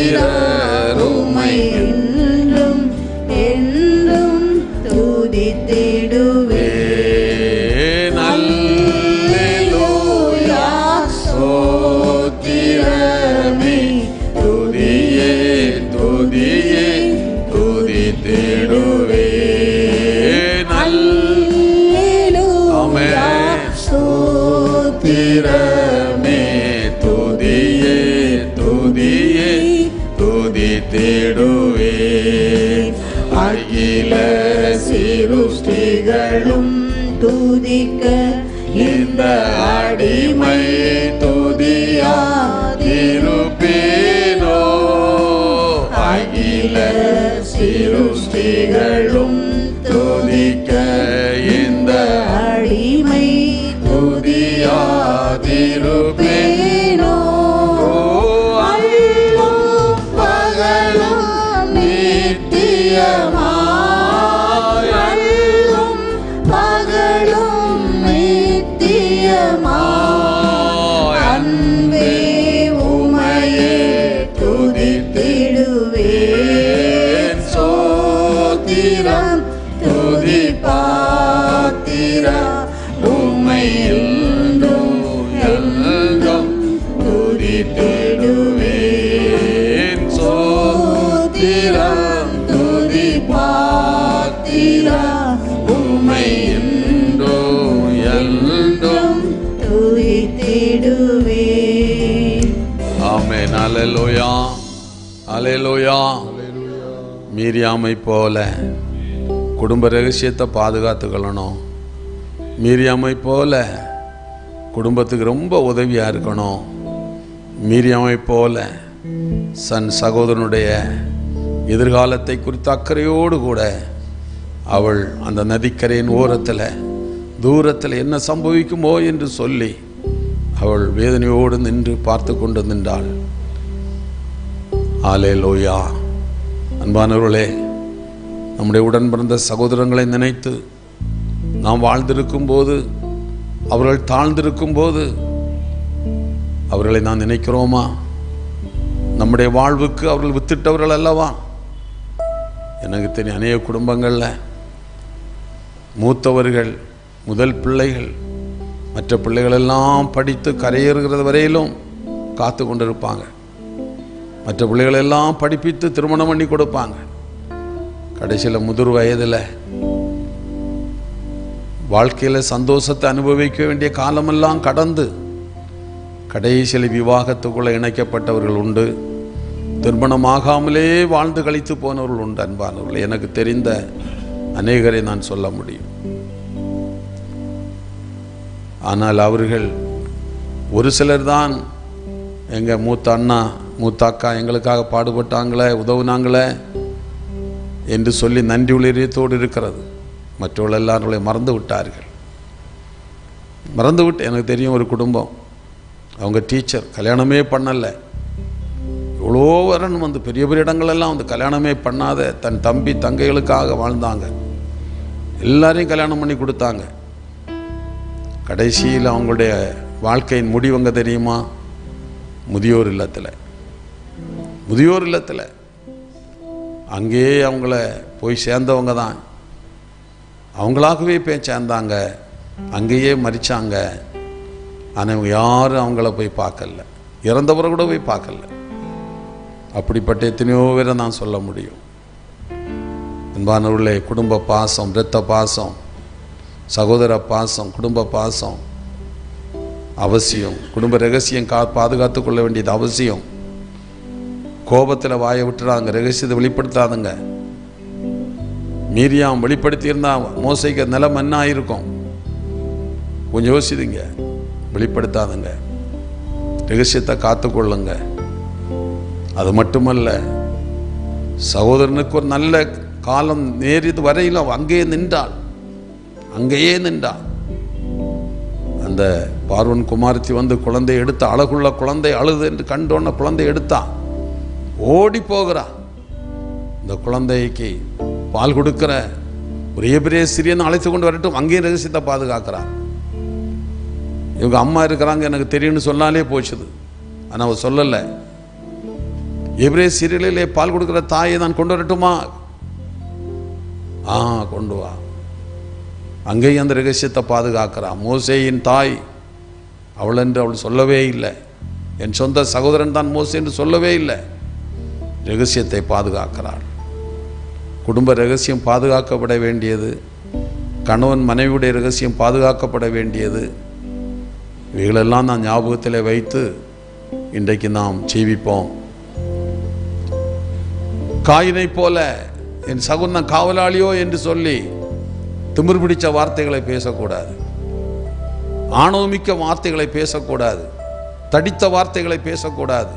S3: புத்திரர் உம்மை
S1: என்றும் என்றும் துதித்திடுவே.
S3: அல்லேலூயா ஸ்தோத்திரமே துதியே துதியே துதித்திடுவே.
S1: அல்லேலூயா
S3: ஸ்தோத்திரமே துதியே துதியே துதித்திடுவே. அகில
S1: சிருஷ்டிகளும் துதிக்க
S3: இந்த அடிமை துதியாதிருப்பேனோ. அகில சிருஷ்டிகளும் துதிக்க இந்த
S1: அடிமை
S3: துதியாதிருப்பேனோ. அல்லும் பகலும் நித்தியமாய்
S1: அல்லும் பகலும் நித்தியமாய் அன்பே உமையே துதித்திடுவேன்.
S3: சோத்திரம் துதி பாத்திரா உம்மை என்றும் என்றும் துதித்திடுவேன். சோத்திரம் துதி பாத்திரா உம்மை என்றும் என்றும்
S1: துதித்திடுவேன்.
S3: ஆமென். அல்லேலூயா அல்லேலூயா. மீரியாமை போல குடும்ப ரகசியத்தை பாதுகாத்துக்கொள்ளணும். மீரியாமை போல குடும்பத்துக்கு ரொம்ப உதவியாக இருக்கணும். மீரியாமை போல சகோதரனுடைய எதிர்காலத்தை குறித்த அக்கறையோடு கூட அவள் அந்த நதிக்கரையின் ஓரத்தில் தூரத்தில் என்ன சம்பவிக்குமோ என்று சொல்லி அவள் வேதனையோடு நின்று பார்த்து கொண்டு நின்றாள். அல்லேலூயா. அன்பானவர்களே, நம்முடைய உடன் பிறந்த சகோதரங்களை நினைத்து நாம் வாழ்ந்திருக்கும் போது, அவர்கள் தாழ்ந்திருக்கும் போது அவர்களை நான் நினைக்கிறோமா? நம்முடைய வாழ்வுக்கு அவர்கள் வித்திட்டவர்கள் அல்லவா? எனக்கு தெரியும் அநேக குடும்பங்களில் மூத்தவர்கள் முதல் பிள்ளைகள் மற்ற பிள்ளைகளெல்லாம் படித்து கரையேறுகிறது வரையிலும் காத்து கொண்டிருப்பாங்க. மற்ற பிள்ளைகளெல்லாம் படிப்பித்து திருமணம் பண்ணி கொடுப்பாங்க. கடைசியில் முதிர் வயதில் வாழ்க்கையில் சந்தோஷத்தை அனுபவிக்க வேண்டிய காலமெல்லாம் கடந்து கடைசியில் விவாகத்துக்குள்ளே இணைக்கப்பட்டவர்கள் உண்டு. திருமணமாகாமலே வாழ்ந்து கழித்து போனவர்கள் உண்டு. அன்பானவர்கள், எனக்கு தெரிந்த அநேகரை நான் சொல்ல முடியும். ஆனால் அவர்கள் ஒரு சிலர் தான் எங்கள் மூத்த அண்ணா மூத்த அக்கா எங்களுக்காக பாடுபட்டாங்களே உதவுனாங்களே என்று சொல்லி நன்றி உள்ளிரியத்தோடு இருக்கிறது. மற்றவர்கள் எல்லாருடைய மறந்து விட்டார்கள். மறந்துவிட்டு எனக்கு தெரியும் ஒரு குடும்பம், அவங்க டீச்சர், கல்யாணமே பண்ணலை. எவ்வளோ வரணும் வந்து பெரிய பெரிய இடங்களெல்லாம் வந்து கல்யாணமே பண்ணாத தன் தம்பி தங்கைகளுக்காக வாழ்ந்தாங்க. எல்லாரையும் கல்யாணம் பண்ணி கொடுத்தாங்க. கடைசியில் அவங்களுடைய வாழ்க்கையின் முடிவங்க தெரியுமா? முதியோர் இல்லத்தில். முதியோர் இல்லத்தில் அங்கேயே அவங்கள போய் சேர்ந்தவங்க தான். அவங்களாகவே போய் சேர்ந்தாங்க, அங்கேயே மரித்தாங்க. ஆனால் இவங்க யாரும் அவங்கள போய் பார்க்கல, இறந்தவரை கூட போய் பார்க்கல. அப்படிப்பட்ட எத்தனையோ பேரை நான் சொல்ல முடியும். அன்பானவர்களே, குடும்ப பாசம், இரத்த பாசம், சகோதர பாசம், குடும்ப பாசம் அவசியம். குடும்ப ரகசியம் பாதுகாத்து கொள்ள வேண்டியது அவசியம். கோபத்தில் வாயை விட்டுறாங்க, ரகசியத்தை வெளிப்படுத்தாதுங்க. மீரியாம் வெளிப்படுத்தியிருந்தா மோசைக்கு நிலம் என்ன ஆயிருக்கும்? கொஞ்சம் யோசிதுங்க. வெளிப்படுத்தாதுங்க, ரகசியத்தை காத்துக்கொள்ளுங்க. அது மட்டுமல்ல, சகோதரனுக்கு ஒரு நல்ல காலம் நேரிது வரையிலும் அங்கேயே நின்றாள். அங்கேயே நின்றாள். அந்த பார்வன் குமாரத்தி வந்து குழந்தை எடுத்து, அழகுள்ள குழந்தை அழுது என்று கண்டோன்ன குழந்தை எடுத்தான். ஓடி போகிறா. இந்த குழந்தைக்கு பால் கொடுக்கிற ஒரு எபிரேய சிறியன் அழைத்து கொண்டு வரட்டும், அங்கேயும் ரகசியத்தை பாதுகாக்கிறான். இவங்க அம்மா இருக்கிறாங்க எனக்கு தெரியும்னு சொன்னாலே போச்சுது. ஆனால் அவள் சொல்லலை. எபிரேய சீரியலிலே பால் கொடுக்கிற தாயை நான் கொண்டு வரட்டுமா? கொண்டு வா. அங்கேயும் அந்த ரகசியத்தை பாதுகாக்கிறான். மோசேயின் தாய் அவள் என்று அவள் சொல்லவே இல்லை. என் சொந்த சகோதரன் தான் மோசே என்று சொல்லவே இல்லை. ரகசியத்தை பாதுகாக்கிறாள். குடும்ப ரகசியம் பாதுகாக்கப்பட வேண்டியது, கணவன் மனைவியுடைய ரகசியம் பாதுகாக்கப்பட வேண்டியது. இவைகளெல்லாம் நான் ஞாபகத்தில் வைத்து இன்றைக்கு நாம் ஜீவிப்போம். காயினை போல என் சகுந்தன் காவலாளியோ என்று சொல்லி திமிர் பிடிச்ச வார்த்தைகளை பேசக்கூடாது. ஆணவமிக்க வார்த்தைகளை பேசக்கூடாது. தடித்த வார்த்தைகளை பேசக்கூடாது.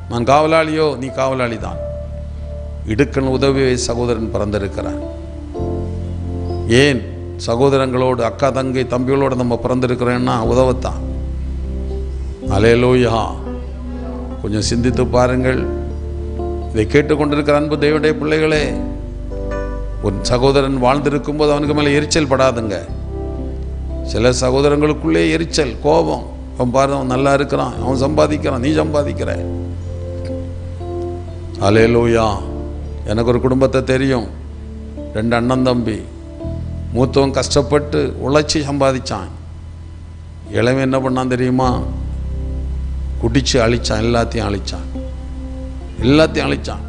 S3: நான் காவலாளியோ, நீ காவலாளி தான். இடுக்கன் உதவியை சகோதரன் பிறந்திருக்கிறான். ஏன் சகோதரங்களோடு, அக்கா தங்கை தம்பிகளோடு நம்ம பிறந்திருக்கிறோன்னா உதவத்தான். அல்லேலூயா. கொஞ்சம் சிந்தித்து பாருங்கள். இதை கேட்டுக்கொண்டிருக்கிற அன்பு தேவனுடைய பிள்ளைகளே, ஒரு சகோதரன் வாழ்ந்திருக்கும் போது அவனுக்கு மேலே எரிச்சல் படாதுங்க. சில சகோதரங்களுக்குள்ளே எரிச்சல், கோபம். அவன் பாரு, அவன் நல்லா இருக்கிறான், அவன் சம்பாதிக்கிறான், நீ சம்பாதிக்கிற. அல்லேலூயா. எனக்கு ஒரு குடும்பத்தை தெரியும். 2 அண்ணன் தம்பி. மூத்தவன் கஷ்டப்பட்டு உழைச்சி சம்பாதிச்சான். இளவன் என்ன பண்ணான் தெரியுமா? குடிச்சு அழிச்சான். எல்லாத்தையும் அழிச்சான்.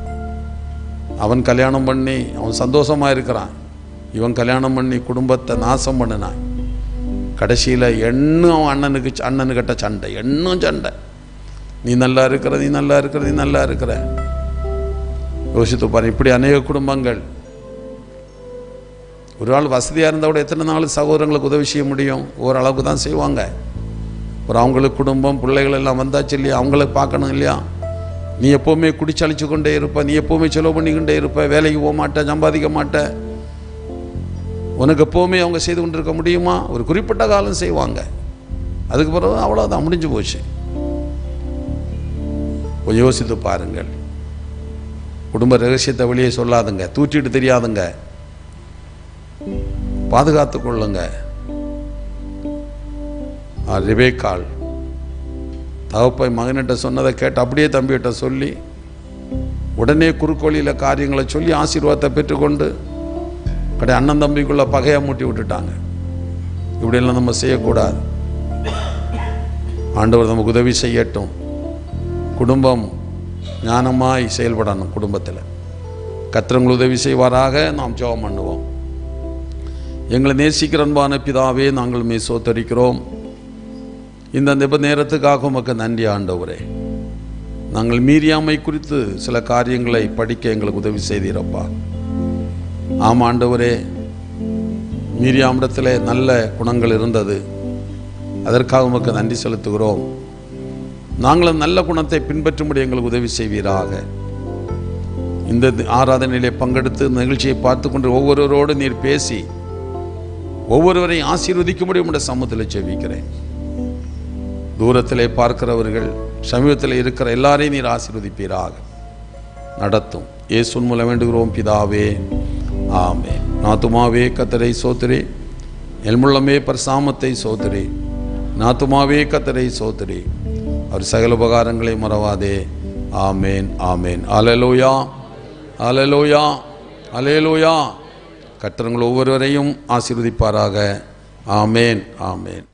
S3: அவன் கல்யாணம் பண்ணி அவன் சந்தோஷமாக இருக்கிறான். இவன் கல்யாணம் பண்ணி குடும்பத்தை நாசம் பண்ணினான். கடைசியில் எண்ணும் அவன் அண்ணனுக்கிட்ட சண்டை, சண்டை. நீ நல்லா இருக்கிற. யோசித்து பாரு. இப்படி அநேக குடும்பங்கள். ஒரு ஆள் வசதியாக இருந்தால் கூட எத்தனை நாள் சகோதரங்களுக்கு உதவி செய்ய முடியும்? ஓரளவுக்கு தான் செய்வாங்க. ஒரு அவங்களுக்கு குடும்பம் பிள்ளைகள் எல்லாம் வந்தாச்சு இல்லையா, அவங்களுக்கு பார்க்கணும் இல்லையா? நீ எப்போவுமே குடிச்சழிச்சு கொண்டே இருப்ப, நீ எப்போவுமே செலவு பண்ணிக்கிட்டே இருப்ப, வேலைக்கு போக மாட்டேன், சம்பாதிக்க மாட்டேன். உனக்கு எப்போவுமே அவங்க செய்து கொண்டு இருக்க முடியுமா? ஒரு குறிப்பிட்ட காலம் செய்வாங்க. அதுக்கு பிறகு அவ்வளோதான், முடிஞ்சு போச்சு. கொஞ்சம் யோசித்து பாருங்கள். குடும்ப ரகசியத்தை வெளியே சொல்லாதுங்க, தூற்றிட்டு தெரியாதுங்க, பாதுகாத்து கொள்ளுங்க. ரெபேக்காள் தகப்பை மகனிட்ட சொன்னதை கேட்டு அப்படியே தம்பிகிட்ட சொல்லி உடனே குறுக்கோளியில் காரியங்களை சொல்லி ஆசீர்வாதத்தை பெற்றுக்கொண்டு அண்ணன் தம்பிக்குள்ள பகையை மூட்டி விட்டுட்டாங்க. இப்படியெல்லாம் நம்ம செய்யக்கூடாது. ஆண்டவர் நமக்கு உதவி செய்யட்டும். குடும்பம் ஞானமாய் செயல்படணும். குடும்பத்தில் கர்த்தர் உதவி செய்வாராக. நாம் ஜெபம் பண்ணுவோம். எங்களை நேசிக்கிற அன்பான பிதாவே, நாங்கள் மே சோத்தரிக்கிறோம். இந்த நேரத்துக்காக உமக்கு நன்றி ஆண்டவரே. நாங்கள் மீரியாமை குறித்து சில காரியங்களை படிக்க எங்களுக்கு உதவி செய்தீரப்பா. ஆமாம் ஆண்டவரே, மீரியாமிடத்தில் நல்ல குணங்கள் இருந்தது. அதற்காக உமக்கு நன்றி செலுத்துகிறோம். நாங்களும் நல்ல குணத்தை பின்பற்றும்படி எங்களுக்கு உதவி செய்வீராக. இந்த ஆராதனையிலே பங்கெடுத்து நிகழ்ச்சியை பார்த்து கொண்டு ஒவ்வொருவரோடு நீர் பேசி ஒவ்வொருவரையும் ஆசீர்வதிக்கும்படி உம்முடைய சமூகத்தில் ஜெபிக்கிறேன். தூரத்திலே பார்க்கிறவர்கள், சமீபத்தில் இருக்கிற எல்லாரையும் நீர் ஆசீர்வதிப்பீராக. நடத்தும் இயேசுவின் மூலம் வேண்டுகிறோம் பிதாவே, ஆமென். நாத்துமாவே கர்த்தரை சோத்திரி, எல்முள்ளமே பரிசாமத்தை சோத்திரி. நாத்துமாவே கர்த்தரை சோத்திரி, அவர் சகல உபகாரங்களை மறவாதே. ஆமேன், ஆமேன். அல்லேலூயா, அல்லேலூயா, அல்லேலூயா. கர்த்தர் உங்கள் ஒவ்வொருவரையும் ஆசீர்வதிப்பாராக. ஆமேன், ஆமேன்.